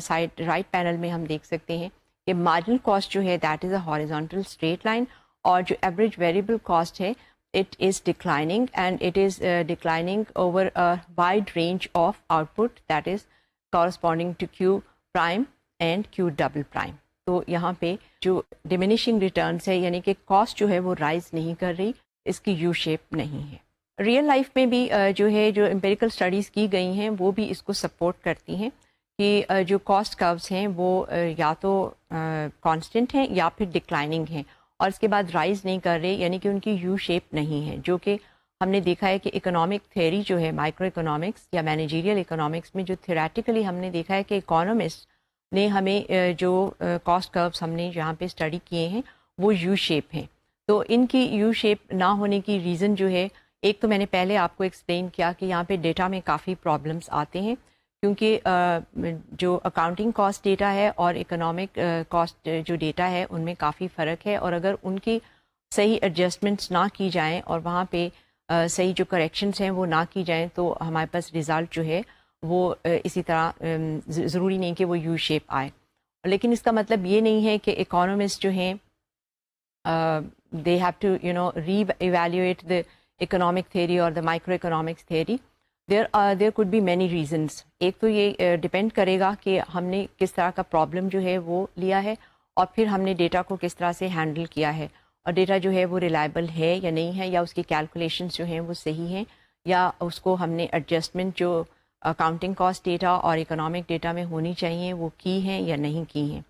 side right panel میں ہم دیکھ سکتے ہیں کہ مارجنل کاسٹ جو ہے that is a horizontal straight line, اور جو ایوریج ویریبل کاسٹ ہے it is declining, and it is declining over a wide range of output that is corresponding to Q prime and Q double prime. تو یہاں پہ جو diminishing returns ہے، یعنی کہ کاسٹ جو ہے وہ رائز نہیں کر رہی، اس کی یو شیپ نہیں ہے. ریئل لائف میں بھی جو ہے جو امپیریکل اسٹڈیز کی گئی ہیں وہ بھی اس کو سپورٹ کرتی ہیں کہ جو کاسٹ کروز ہیں وہ یا تو کانسٹنٹ ہیں یا پھر ڈکلائننگ ہیں، اور اس کے بعد رائز نہیں کر رہے، یعنی کہ ان کی یو شیپ نہیں ہے. جو کہ ہم نے دیکھا ہے کہ اکنامک تھیوری جو ہے مائکرو اکنامکس یا مینیجیریل اکنامکس میں جو تھیوریٹیکلی ہم نے دیکھا ہے کہ اکانومسٹ نے ہمیں جو کاسٹ کروز ہم نے جہاں پہ اسٹڈی کیے ہیں وہ یو شیپ ہیں. تو ان کی یو شیپ نہ ہونے کی ریزن جو ہے، ایک تو میں نے پہلے آپ کو ایکسپلین کیا کہ یہاں پہ ڈیٹا میں کافی پرابلمس آتے ہیں، کیونکہ جو اکاؤنٹنگ کاسٹ ڈیٹا ہے اور اکنامک کاسٹ جو ڈیٹا ہے ان میں کافی فرق ہے، اور اگر ان کی صحیح ایڈجسٹمنٹس نہ کی جائیں اور وہاں پہ صحیح جو کریکشنس ہیں وہ نہ کی جائیں تو ہمارے پاس رزلٹ جو ہے وہ اسی طرح ضروری نہیں کہ وہ یو شیپ آئے. لیکن اس کا مطلب یہ نہیں ہے کہ اکانومسٹ جو ہیں they have to reevaluate the economic theory or the microeconomics theory. There could be many reasons. ایک تو یہ ڈپینڈ کرے گا کہ ہم نے کس طرح کا پرابلم جو ہے وہ لیا ہے، اور پھر ہم نے ڈیٹا کو کس طرح سے ہینڈل کیا ہے، اور ڈیٹا جو ہے وہ ریلائبل ہے یا نہیں ہے، یا اس کی کیلکولیشنس جو ہیں وہ صحیح ہیں، یا اس کو ہم نے ایڈجسٹمنٹ جو اکاؤنٹنگ کاسٹ ڈیٹا اور اکنامک ڈیٹا میں ہونی چاہیے وہ کی ہیں یا نہیں کی ہیں.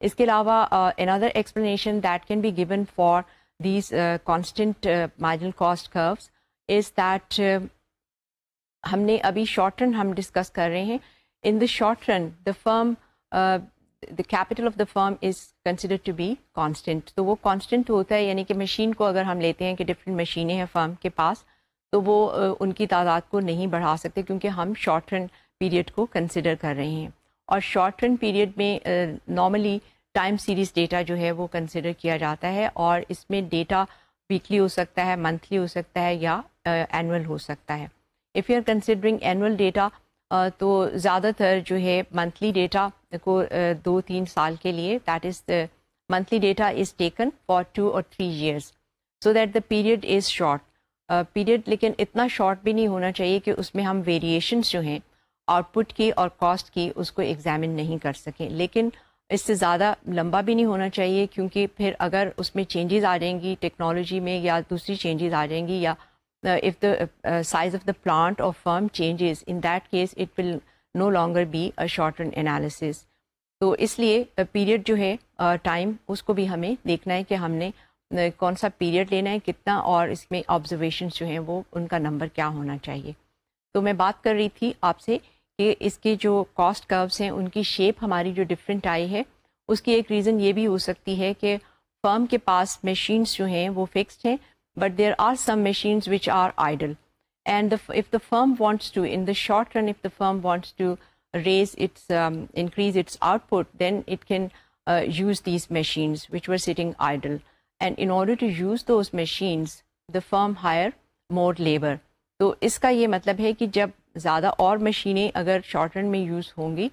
اس کے علاوہ another explanation that can be given for these constant marginal cost curves is that ہم نے ابھی شارٹ رن ہم ڈسکس کر رہے ہیں. In the short run the firm the capital of the firm is considered to be constant. تو وہ constant ہوتا ہے، یعنی کہ مشین کو اگر ہم لیتے ہیں کہ ڈفرینٹ مشینیں ہیں فرم کے پاس تو وہ ان کی تعداد کو نہیں بڑھا سکتے، کیونکہ ہم شارٹ رن پیریڈ کو کنسیڈر کر رہے ہیں. اور شارٹ رن پیریڈ میں نارملی ٹائم سیریز ڈیٹا جو ہے وہ کنسیڈر کیا جاتا ہے، اور اس میں ڈیٹا ویکلی ہو سکتا ہے، منتھلی ہو سکتا ہے، یا اینول ہو سکتا ہے. If you are considering annual data تو زیادہ تر جو ہے منتھلی ڈیٹا کو 2-3 سال کے لیے، that is monthly data is taken for 2 or 3 years so that the period is short period. لیکن اتنا شارٹ بھی نہیں ہونا چاہیے کہ اس میں ہم ویریشنس جو ہیں آؤٹ پٹ کی اور کاسٹ کی اس کو ایگزامن نہیں کر سکیں، لیکن اس سے زیادہ لمبا بھی نہیں ہونا چاہیے، کیونکہ پھر اگر اس میں چینجز آ جائیں گی ٹیکنالوجی میں یا دوسری چینجز آ جائیں گی، یا if the size of the plant or firm changes, in that case it will no longer be a short run analysis. تو اس لیے پیریڈ جو ہے ٹائم اس کو بھی ہمیں دیکھنا ہے کہ ہم نے کون سا پیریڈ لینا ہے، کتنا، اور اس میں آبزرویشنس جو ہیں وہ ان کا نمبر کیا ہونا چاہیے. تو میں بات کر رہی تھی آپ سے کہ اس کے جو کاسٹ کروز ہیں ان کی شیپ ہماری جو ڈفرینٹ آئی ہے، اس کی ایک ریزن یہ بھی ہو سکتی ہے کہ فرم کے پاس مشینس جو ہیں وہ فکسڈ ہیں، but there are some machines which are idle. And if the firm wants to, in the short run, if the firm wants to increase its output, then it can use these machines which were sitting idle. And in order to use those machines, the firm hire more labor. تو اس کا یہ مطلب ہے کہ جب زیادہ اور مشینیں اگر شارٹ رن میں یوز ہوں گی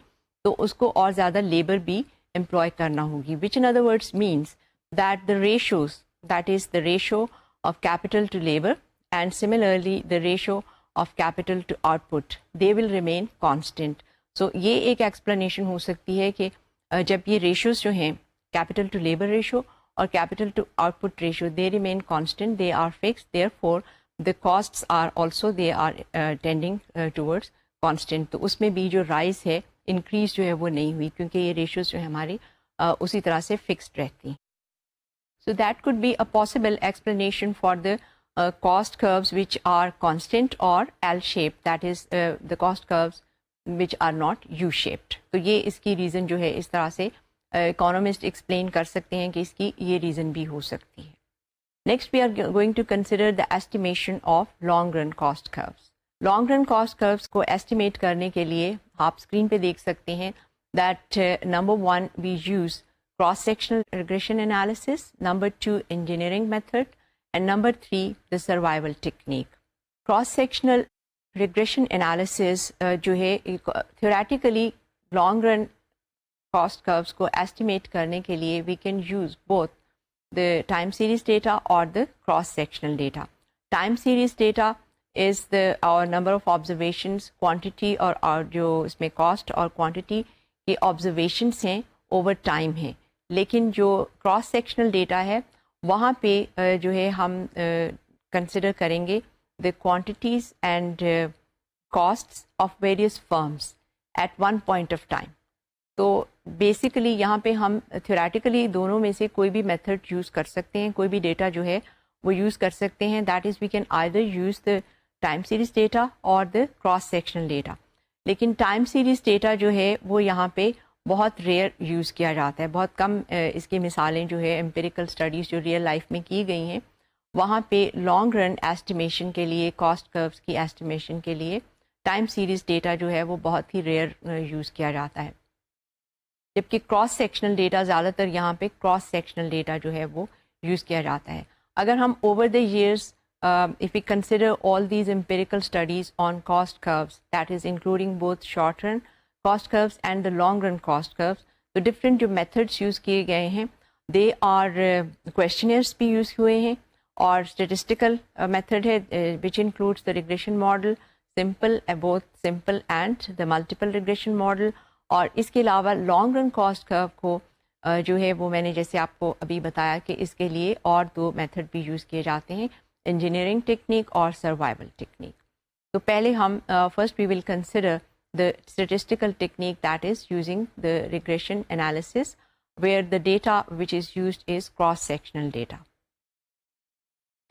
تو اس کو اور زیادہ لیبر بھی امپلوائے کرنا ہوگی, which in other words means that the ratios, that is the ratio of capital to labor and similarly the ratio of capital to output, they will remain constant. So یہ ایک explanation ہو سکتی ہے کہ جب یہ ratios جو ہیں capital to labor ratio اور capital to output ratio, they remain constant, they are fixed, therefore the costs are also they are tending towards constant. تو اس میں بھی جو رائز ہے, انکریز جو ہے وہ نہیں ہوئی کیونکہ یہ ریشوز جو ہے ہماری اسی طرح سے فکسڈ رہتی ہیں. So that could be a possible explanation for the cost curves which are constant or L-shaped, that is the cost curves which are not U-shaped. تو یہ اس کی ریزن جو ہے اس طرح سے اکانومسٹ ایکسپلین کر سکتے ہیں کہ اس کی یہ ریزن بھی ہو سکتی ہے. Next, we are going to consider the estimation of long-run cost curves. Long-run cost curves کو estimate کرنے کے لیے آپ اسکرین پہ دیکھ سکتے ہیں that number one, we use cross-sectional regression analysis, number two, engineering method, and number three, the survival technique. Cross-sectional regression analysis جو ہے theoretically long-run cost curves کو estimate کرنے کے لیے we can use both the time series data or the cross-sectional data. Time series data is our number of observations, quantity اور جو اس میں cost اور quantity کے observations ہیں over time ہیں. لیکن جو cross-sectional data ہے وہاں پہ جو ہے ہم consider کریں گے the quantities and costs of various firms at one point of time. تو بیسیکلی یہاں پہ ہم تھیوریٹیکلی دونوں میں سے کوئی بھی میتھڈ یوز کر سکتے ہیں, کوئی بھی ڈیٹا جو ہے وہ یوز کر سکتے ہیں. That is we can either use the time series data اور دا کراس سیکشنل ڈیٹا. لیکن ٹائم سیریز ڈیٹا جو ہے وہ یہاں پہ بہت ریئر یوز کیا جاتا ہے, بہت کم اس کی مثالیں جو ہے امپیریکل اسٹڈیز جو ریئل لائف میں کی گئی ہیں وہاں پہ لانگ رن ایسٹیمیشن کے لیے, کاسٹ کروز کی ایسٹیمیشن کے لیے ٹائم سیریز ڈیٹا جو ہے وہ بہت ہی ریئر یوز کیا جاتا ہے. جبکہ کراس سیکشنل ڈیٹا زیادہ تر یہاں پہ کراس سیکشنل ڈیٹا جو ہے وہ یوز کیا جاتا ہے. اگر ہم over the years if we consider all these empirical studies on cost curves, that is including both short run cost curves and the long run cost curves, تو different جو methods یوز کیے گئے ہیں they are questionnaires بھی use ہوئے ہیں اور statistical method ہے which includes the regression model, both simple and the multiple regression model. اور اس کے علاوہ لانگ رن کاسٹ کرو کو جو ہے وہ میں نے جیسے آپ کو ابھی بتایا کہ اس کے لیے اور دو میتھڈ بھی یوز کیے جاتے ہیں, انجینئرنگ ٹیکنیک اور سروائیول ٹیکنیک. تو پہلے ہم first we will consider the statistical technique that is using the regression analysis where the data which is used is cross sectional data.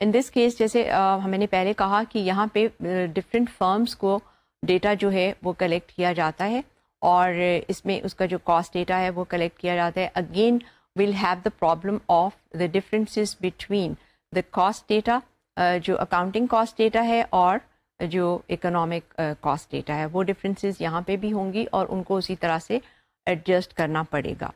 In this case جیسے میں نے پہلے کہا کہ یہاں پہ ڈفرینٹ فرمز کو ڈیٹا جو ہے وہ کلیکٹ کیا جاتا ہے اور اس میں اس کا جو کاسٹ ڈیٹا ہے وہ کلیکٹ کیا جاتا ہے. Again we'll have the problem of the differences between the cost data جو اکاؤنٹنگ کاسٹ ڈیٹا ہے اور جو اکنامک کاسٹ ڈیٹا ہے, وہ ڈفرینسز یہاں پہ بھی ہوں گی اور ان کو اسی طرح سے ایڈجسٹ کرنا پڑے گا.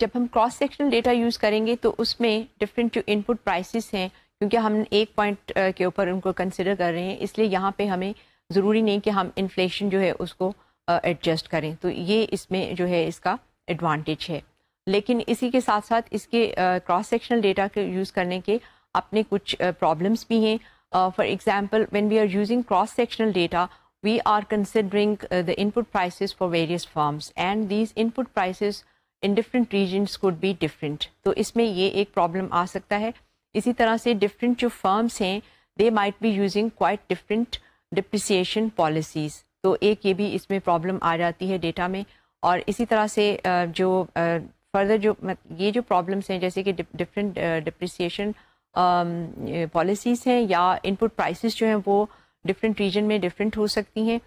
جب ہم کراس سیکشنل ڈیٹا یوز کریں گے تو اس میں ڈفرینٹ جو ان پٹ پرائسز ہیں, کیونکہ ہم ایک پوائنٹ کے اوپر ان کو کنسیڈر کر رہے ہیں, اس لیے یہاں پہ ہمیں ضروری نہیں کہ ہم انفلیشن جو ہے اس کو ایڈجسٹ کریں. تو یہ اس میں جو ہے اس کا ایڈوانٹیج ہے. لیکن اسی کے ساتھ ساتھ اس کے کراس سیکشنل ڈیٹا کے یوز کرنے کے اپنے کچھ پرابلمس بھی ہیں. For example when we are using cross sectional data we are considering the input prices for various firms and these input prices in different regions could be different. تو اس میں یہ ایک problem آ سکتا ہے. اسی طرح سے ڈفرینٹ جو فرمس ہیں they might be using quite different depreciation policies. تو ایک یہ بھی اس میں پرابلم آ جاتی ہے ڈیٹا میں. اور اسی طرح سے جو فردر جو یہ جو پرابلمس ہیں جیسے کہ ڈفرینٹ ڈپریسیشن پالیسیز ہیں یا ان پٹ پرائسز جو ہیں وہ ڈفرینٹ ریجن میں ڈفرینٹ ہو سکتی ہیں.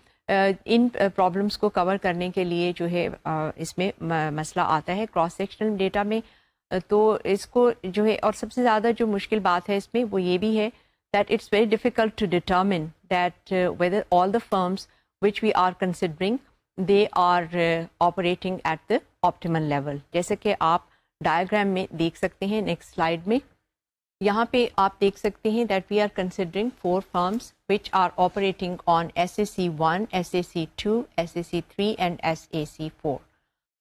ان پرابلمس کو کور کرنے کے لیے جو ہے اس میں مسئلہ آتا ہے کراس سیکشنل ڈیٹا میں. تو اس کو جو ہے، اور سب سے زیادہ جو مشکل بات ہے اس میں وہ یہ بھی ہے that it's very difficult to determine that whether all the firms which we are considering, they are operating at the optimal level. جیسے کہ آپ ڈائیگرام میں دیکھ سکتے ہیں نیکسٹ سلائڈ میں، یہاں پہ آپ دیکھ سکتے ہیں that we are considering 4 firms which are operating on SAC 1, SAC 2, SAC 3 and SAC 4.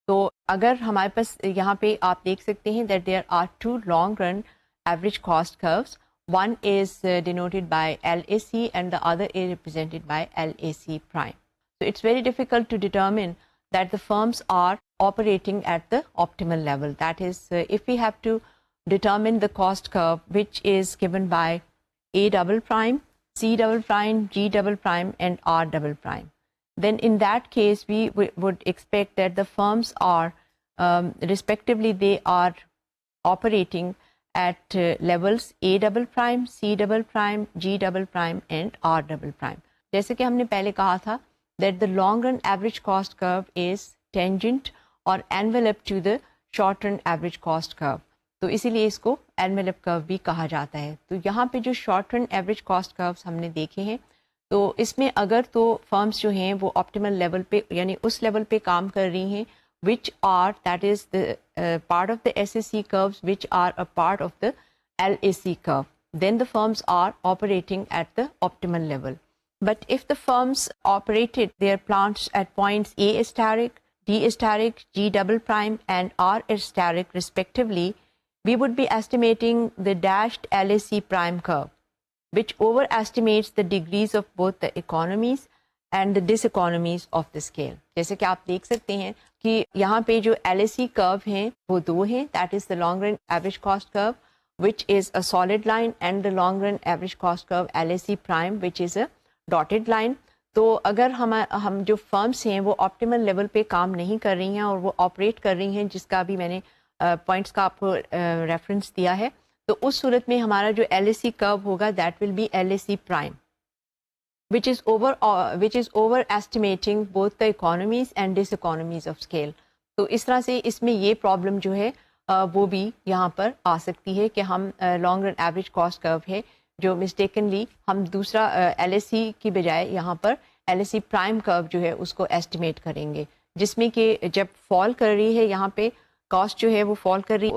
تو اگر ہمارے پاس یہاں پہ آپ دیکھ سکتے ہیں that there are 2 long run average cost curves. One is denoted by LAC and the other is represented by LAC prime. So it's very difficult to determine that the firms are operating at the optimal level. That is, if we have to determine the cost curve which is given by A double prime, C double prime, G double prime and R double prime, then in that case we would expect that the firms are respectively they are operating at levels A double prime, C double prime, G double prime and R double prime. جیسے کہ ہم نے پہلے کہا تھا that the long run average cost curve is tangent or envelope to the short run average cost curve. تو اسی لیے اس کو envelope curve بھی کہا جاتا ہے. تو یہاں پہ جو short run average cost curves ہم نے دیکھے ہیں تو اس میں اگر تو فرمز جو ہیں وہ آپٹیمل لیول پہ یعنی اس لیول پہ کام کر رہی ہیں which are, that is the part of the SAC curves which are a part of the LAC curve, then the firms are operating at the optimal level. But if the firms operated their plants at points A asterisk, D asterisk, G double prime and R asterisk respectively, we would be estimating the dashed LAC prime curve, which overestimates the degrees of both the economies and the diseconomies of the scale. جیسے کہ آپ دیکھ سکتے ہیں کہ یہاں پہ جو LAC curve ہیں وہ 2 ہیں. That is the long run average cost curve which is a solid line and the long run average cost curve LAC prime which is a dotted line. تو اگر ہم جو فرمس ہیں وہ آپٹیمل لیول پہ کام نہیں کر رہی ہیں اور وہ آپریٹ کر رہی ہیں جس کا بھی میں نے پوائنٹس کا آپ کو ریفرنس دیا ہے، تو اس صورت میں ہمارا جو LAC curve ہوگا that will be LAC prime which is over estimating both the economies and diseconomies of scale. تو اس طرح سے اس میں یہ پرابلم جو ہے وہ بھی یہاں پر آ سکتی ہے کہ ہم لانگ رن ایوریج کاسٹ کرو ہے جو مسٹیکنلی ہم دوسرا LAC کی بجائے یہاں پر LAC پرائم کرو جو ہے اس کو ایسٹیمیٹ کریں گے، جس میں کہ جب فال کر رہی ہے یہاں پہ کاسٹ جو ہے وہ فال کر رہی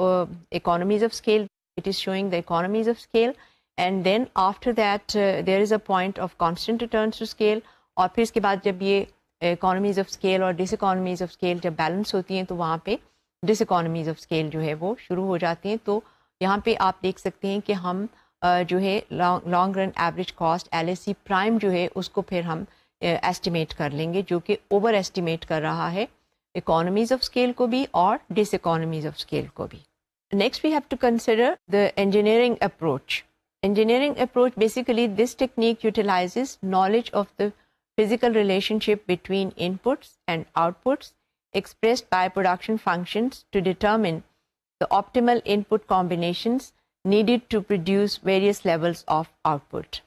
economies of scale, it is showing the economies of scale. And then after that there is a point of constant returns to scale, اور پھر اس کے بعد جب یہ اکانومیز آف اسکیل اور ڈس اکانومیز آف اسکیل جب بیلنس ہوتی ہیں تو وہاں پہ ڈس اکانومیز آف اسکیل جو ہے وہ شروع ہو جاتی ہیں. تو یہاں پہ آپ دیکھ سکتے ہیں کہ ہم جو ہے long run average cost LAC prime جو ہے اس کو پھر ہم ایسٹیمیٹ کر لیں گے، جو کہ اوور ایسٹیمیٹ کر رہا ہے اکانومیز آف اسکیل کو بھی اور ڈس اکانومیز آف اسکیل کو بھی. Next we have to consider the engineering approach. Engineering approach, basically this technique utilizes knowledge of the physical relationship between inputs and outputs expressed by production functions to determine the optimal input combinations needed to produce various levels of output.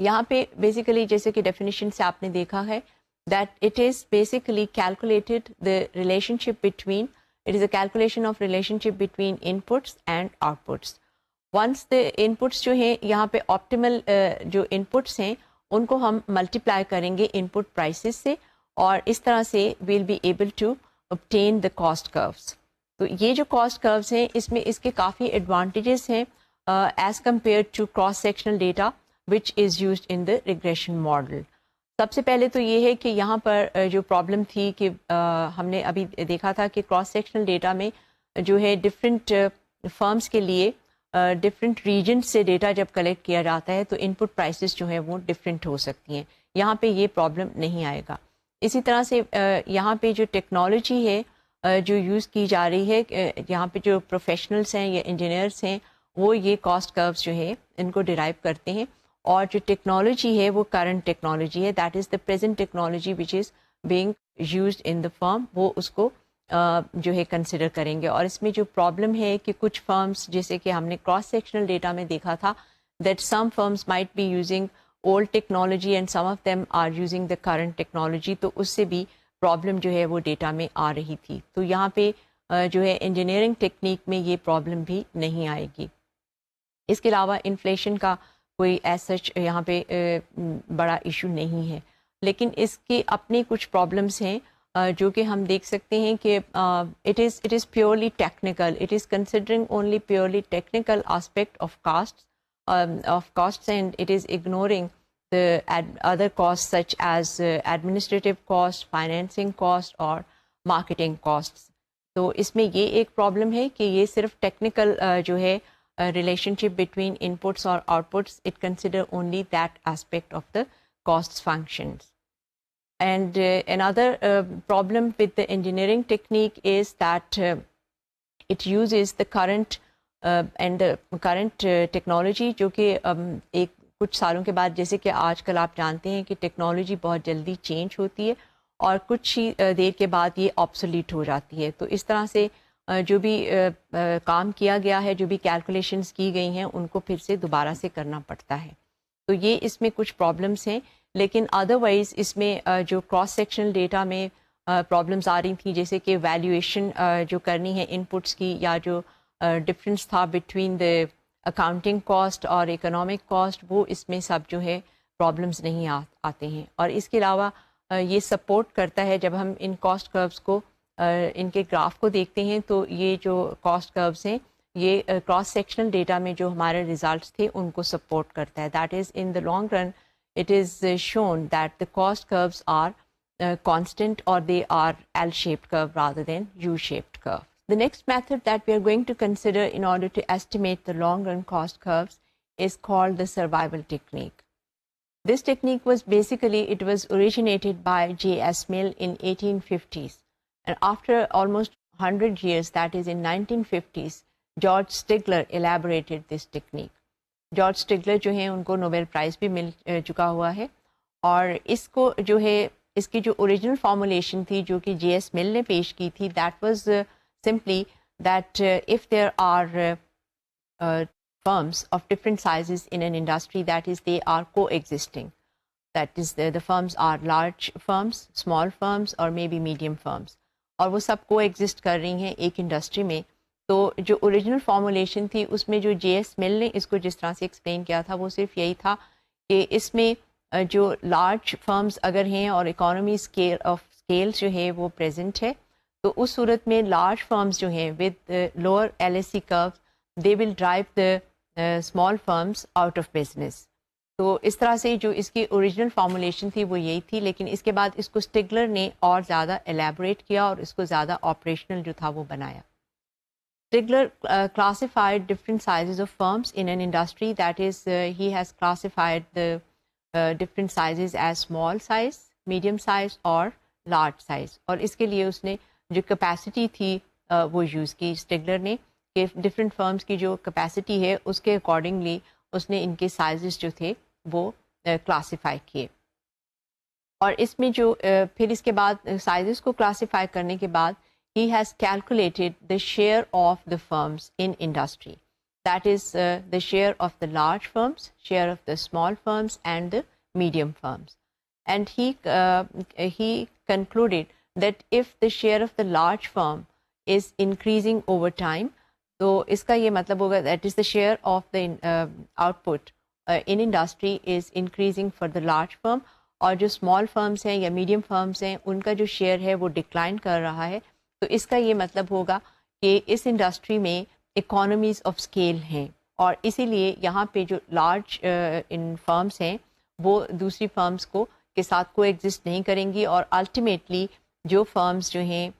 یہاں پہ basically جیسے کہ definition سے آپ نے دیکھا ہے that it is basically calculated the relationship between, it is a calculation of relationship between inputs and outputs. Once the inputs جو ہیں یہاں پہ آپٹیمل جو انپٹس ہیں ان کو ہم ملٹیپلائی کریں گے انپٹ پرائسز سے، اور اس طرح سے we'll be able to obtain the cost curves. تو یہ جو کاسٹ کروز ہیں اس میں اس کے کافی ایڈوانٹیجز ہیں as compare to cross sectional data which is used in the regression model. سب سے پہلے تو یہ ہے کہ یہاں پر جو پرابلم تھی کہ ہم نے ابھی دیکھا تھا کہ کراس سیکشنل ڈیٹا میں جو ہے ڈفرینٹ فرمز کے لیے ڈفرینٹ ریجن سے ڈیٹا جب کلیکٹ کیا جاتا ہے تو ان پٹ پرائسز جو ہیں وہ ڈفرینٹ ہو سکتی ہیں. یہاں پہ یہ پرابلم نہیں آئے گا. اسی طرح سے یہاں پہ جو ٹیکنالوجی ہے جو یوز کی جا رہی ہے، یہاں پہ جو پروفیشنلس ہیں یا انجینئرس ہیں وہ یہ کاسٹ کروز جو ہے ان کو ڈرائیو کرتے ہیں، اور جو ٹیکنالوجی ہے وہ کرنٹ ٹیکنالوجی ہے، that is the present technology which is being used in the firm, وہ اس کو جو ہے کنسیڈر کریں گے. اور اس میں جو پرابلم ہے کہ کچھ فرمز جیسے کہ ہم نے کراس سیکشنل ڈیٹا میں دیکھا تھا that some firms might be using old technology and some of them are using the current technology, تو اس سے بھی پرابلم جو ہے وہ ڈیٹا میں آ رہی تھی. تو یہاں پہ جو ہے انجینئرنگ ٹیکنیک میں یہ پرابلم بھی نہیں آئے گی. اس کے علاوہ انفلیشن کا کوئی ایز سچ یہاں پہ بڑا ایشو نہیں ہے، لیکن اس کے اپنے کچھ پرابلمس ہیں جو کہ ہم دیکھ سکتے ہیں کہ it is purely technical. It is considering only purely technical aspect of casts and it is ignoring the other costs such as administrative cost, financing cost اور marketing costs. تو اس میں یہ ایک پرابلم ہے کہ یہ صرف ٹیکنیکل جو ہے relationship between inputs or outputs, it consider only that aspect of the costs functions. And another problem with the engineering technique is that it uses the current and the current technology جو کہ ایک کچھ سالوں کے بعد، جیسے کہ آج کل آپ جانتے ہیں کہ ٹیکنالوجی بہت جلدی چینج ہوتی ہے اور کچھ ہی دیر کے بعد یہ آبسولیٹ ہو جاتی ہے. تو اس طرح سے جو بھی کام کیا گیا ہے، جو بھی کیلکولیشنز کی گئی ہیں، ان کو پھر سے دوبارہ سے کرنا پڑتا ہے. تو یہ اس میں کچھ پرابلمس ہیں، لیکن ادروائز اس میں جو کراس سیکشنل ڈیٹا میں پرابلمس آ رہی تھیں، جیسے کہ ویلیویشن جو کرنی ہے ان پٹس کی، یا جو ڈفرینس تھا بٹوین دا اکاؤنٹنگ کاسٹ اور اکنامک کاسٹ، وہ اس میں سب جو ہے پرابلمس نہیں آتے ہیں. اور اس کے علاوہ یہ سپورٹ کرتا ہے جب ہم ان کاسٹ کروز کو ان کے گراف کو دیکھتے ہیں، تو یہ جو کاسٹ کروز ہیں یہ کراس سیکشنل ڈیٹا میں جو ہمارے ریزلٹس تھے ان کو سپورٹ کرتا ہے. That is in the long run it is shown that the cost curves are constant or they are L-shaped curve rather than U-shaped curve. The next method that we are going to consider in order to estimate the long-run cost curves is called the survival technique. This technique was basically, it was originated by J.S. Mill in 1850s. And after almost 100 years, that is in 1950s, George Stigler elaborated this technique. George Stigler جو ہیں ان کو Nobel price بھی مل چکا ہوا ہے، اور اس کو جو ہے اس کی جو اوریجنل فارمولیشن تھی جو کہ جے ایس مل نے پیش کی تھی، that was simply that if there are firms of different sizes in an industry, that is they are coexisting, that is the firms are large firms, small firms or maybe medium firms, اور وہ سب coexist کر رہی ہیں ایک industry میں. تو جو original formulation تھی اس میں جو جے ایس مل نے اس کو جس طرح سے ایکسپلین کیا تھا وہ صرف یہی تھا کہ اس میں جو لارج فرمز اگر ہیں اور اکانومی اسکیل جو ہے وہ پریزنٹ ہے، تو اس صورت میں لارج فرمز جو ہیں with lower L S C curve they will drive the small firms out of business. تو اس طرح سے جو اس کی اوریجنل فارمولیشن تھی وہ یہی تھی، لیکن اس کے بعد اس کو اسٹگلر نے اور زیادہ ایلیبوریٹ کیا اور اس کو زیادہ آپریشنل جو تھا وہ بنایا. Stigler classified different sizes of firms in an industry, that is he has classified the different sizes as small size, medium size اور large size. اور اس کے لیے اس نے جو کیپیسٹی تھی وہ یوز کی اسٹگلر نے، کہ ڈفرینٹ فرمز کی جو کیپیسٹی ہے اس کے اکارڈنگلی اس نے ان کے سائزز جو تھے وہ کلاسیفائی کیے. اور اس میں جو پھر اس کے بعد سائزز کو کلاسیفائی کرنے کے بعد he has calculated the share of the firms in industry. That is the share of the large firms, share of the small firms and the medium firms. And he concluded that if the share of the large firm is increasing over time, تو اس کا یہ مطلب ہوگا that is the share of the output in industry is increasing for the large firm, اور جو small firms ہیں یا medium firms ہیں ان کا جو share ہے وہ decline کر رہا ہے. تو اس کا یہ مطلب ہوگا کہ اس انڈسٹری میں اکانومیز آف اسکیل ہیں، اور اسی لیے یہاں پہ جو لارج ان فرمز ہیں وہ دوسری فرمز کو کے ساتھ کو ایگزسٹ نہیں کریں گی، اور الٹیمیٹلی جو فرمز جو ہیں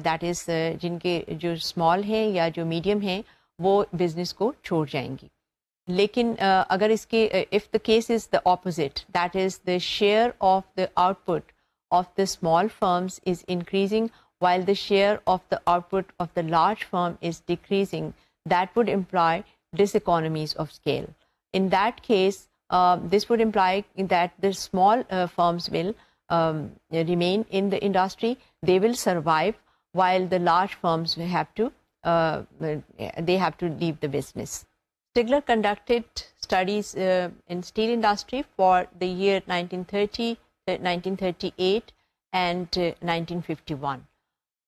دیٹ از جن کے جو اسمال ہیں یا جو میڈیم ہیں وہ بزنس کو چھوڑ جائیں گی. لیکن اگر اس کے if the case is the opposite, that is the share of the output of the small firms is increasing while the share of the output of the large firm is decreasing, that would imply diseconomies of scale. In that case, this would imply that the small firms will remain in the industry, they will survive, while the large firms will have to leave the business. Stigler conducted studies in steel industry for the year 1930, 1938 and 1951.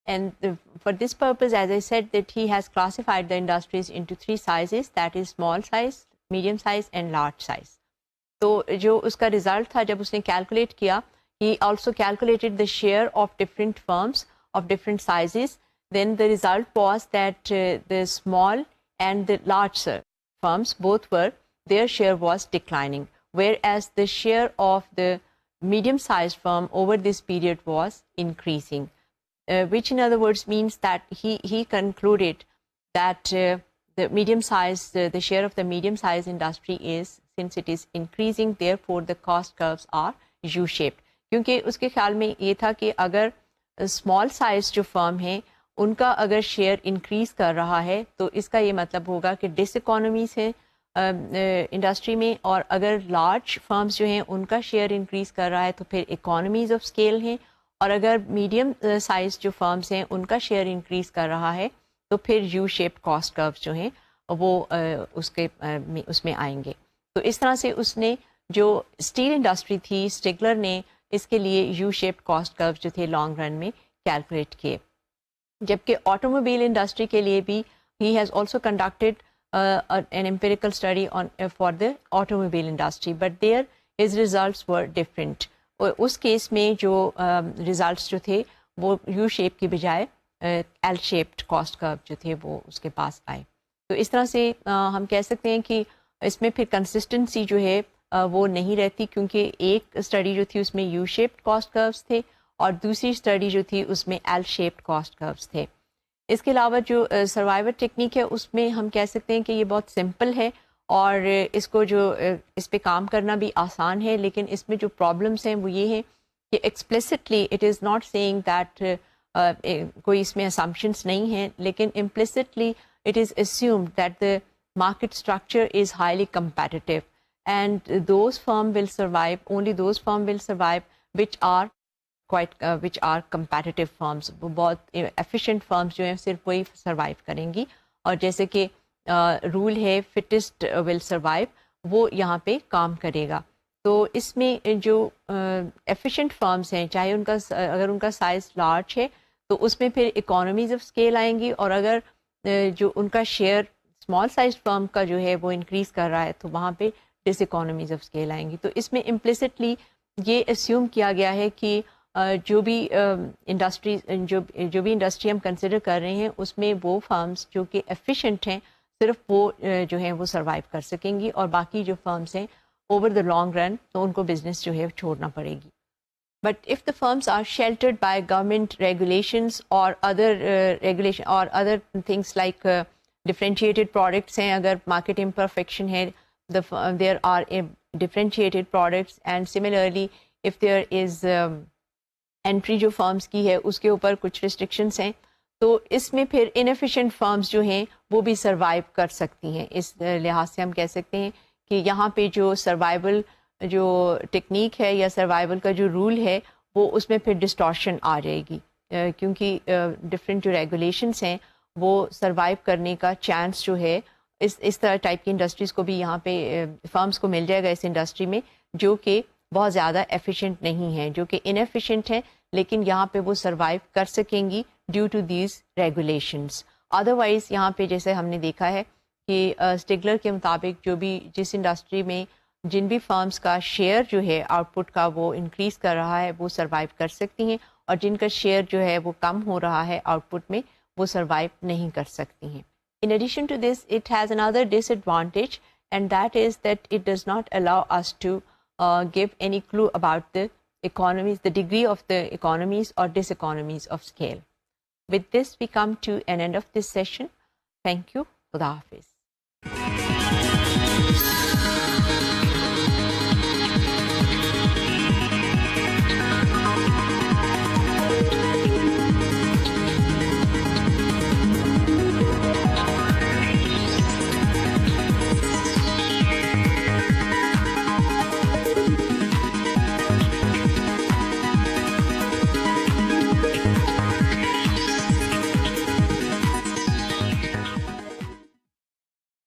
And for this purpose, as I said, that he has classified the industries into 3 sizes, that is small size, medium size and large size. تو جو اس کا result تھا جب اس نے calculate کیا, he also calculated the share of different firms of different sizes. Then the result was that the small and the large firms, both were, their share was declining, whereas the share of the medium-sized firm over this period was increasing, which in other words means that he concluded that the medium-sized, the share of the medium-sized industry is, since it is increasing, therefore the cost curves are U-shaped. کیونکہ اس کے خیال میں یہ تھا کہ اگر small size جو فرم ہیں ان کا اگر شیئر انکریز کر رہا ہے تو اس کا یہ مطلب ہوگا کہ ڈس اکانومیز ہیں انڈسٹری میں, اور اگر لارج فرمز جو ہیں ان کا شیئر انکریز کر رہا ہے تو پھر اکانومیز آف اسکیل ہیں, اور اگر میڈیم سائز جو فرمز ہیں ان کا شیئر انکریز کر رہا ہے تو پھر یو شیپ کاسٹ کروز جو ہیں وہ اس میں آئیں گے. تو اس طرح سے اس نے جو اسٹیل انڈسٹری تھی, اسٹیگلر نے اس کے لیے یو شیپ کاسٹ کرو جو تھے لانگ رن میں کیلکولیٹ کیے. جبکہ آٹو موبائل انڈسٹری کے لیے بھی he has also conducted an empirical study on for the automobile industry, but their his results were different. اس کیس میں جو ریزلٹس جو تھے وہ یو شیپ کی بجائے ایل شیپڈ کاسٹ کرو جو تھے وہ اس کے پاس آئے. تو اس طرح سے ہم کہہ سکتے ہیں کہ اس میں پھر کنسسٹنسی جو ہے وہ نہیں رہتی, کیونکہ ایک اسٹڈی جو تھی اس میں یو شیپڈ کاسٹ کروز تھے اور دوسری اسٹڈی جو تھی اس میں ایل شیپڈ کاسٹ کروز تھے. اس کے علاوہ جو سروائیور ٹیکنیک ہے اس میں ہم کہہ سکتے ہیں کہ یہ بہت سمپل ہے اور اس کو جو اس پہ کام کرنا بھی آسان ہے, لیکن اس میں جو پرابلمس ہیں وہ یہ ہیں کہ explicitly it is not saying that کوئی اس میں اسامپشنس نہیں ہیں, لیکن implicitly it is assumed that the market structure is highly competitive and those firm will survive, only those firm will survive which are competitive firms. بہت efficient firms جو ہیں صرف وہی survive کریں گی, اور جیسے کہ رول ہے fittest will survive, وہ یہاں پہ کام کرے گا. تو اس میں جو efficient firms ہیں, چاہے ان کا اگر ان کا سائز لارج ہے تو اس میں پھر economies of scale آئیں گی, اور اگر جو ان کا شیئر اسمال سائز فرم کا جو ہے وہ انکریز کر رہا ہے تو وہاں پہ ڈس اکانومیز آف اسکیل آئیں گی. تو اس میں امپلسٹلی یہ اسیوم کیا گیا ہے کہ جو بھی انڈسٹری ہم کنسیڈر کر رہے ہیں اس میں وہ فرمز جو کہ ایفیشینٹ ہیں صرف وہ جو ہیں وہ سروائیو کر سکیں گی, اور باقی جو فرمز ہیں اوور دا لانگ رن تو ان کو بزنس جو ہے چھوڑنا پڑے گی. But if the firms are sheltered by government regulations اور other things like differentiated products ہیں, اگر مارکیٹ امپرفیکشن ہے there are differentiated products, and similarly if there is entry جو فرمز کی ہے اس کے اوپر کچھ ریسٹرکشنس ہیں, تو اس میں پھر انیفیشینٹ فرمز جو ہیں وہ بھی سروائیو کر سکتی ہیں. اس لحاظ سے ہم کہہ سکتے ہیں کہ یہاں پہ جو سروائیول جو ٹیکنیک ہے یا سروائیول کا جو رول ہے وہ اس میں پھر ڈسٹارشن آ جائے گی, کیونکہ ڈفرینٹ جو ریگولیشنس ہیں وہ سروائیو کرنے کا چانس جو ہے اس طرح ٹائپ کی انڈسٹریز کو بھی یہاں پہ فرمز کو مل جائے گا اس انڈسٹری میں جو کہ بہت زیادہ ایفیشینٹ نہیں ہیں, جو کہ انیفیشینٹ ہیں, لیکن یہاں پہ وہ سروائیو کر سکیں گی due to these regulations. Otherwise یہاں پہ جیسے ہم نے دیکھا ہے کہ اسٹیگلر کے مطابق جو بھی جس انڈسٹری میں جن بھی فرمز کا شیئر جو ہے آؤٹ پٹ کا وہ انکریز کر رہا ہے وہ سروائیو کر سکتی ہیں, اور جن کا شیئر جو ہے وہ کم ہو رہا ہے آؤٹ پٹ میں وہ سروائیو نہیں کر سکتی ہیں. In addition to this, it has another disadvantage, and that is that it does not allow us to give any clue about the economies, the degree of the economies or diseconomies of scale. With this, we come to an end of this session. Thank you. Khuda Hafiz.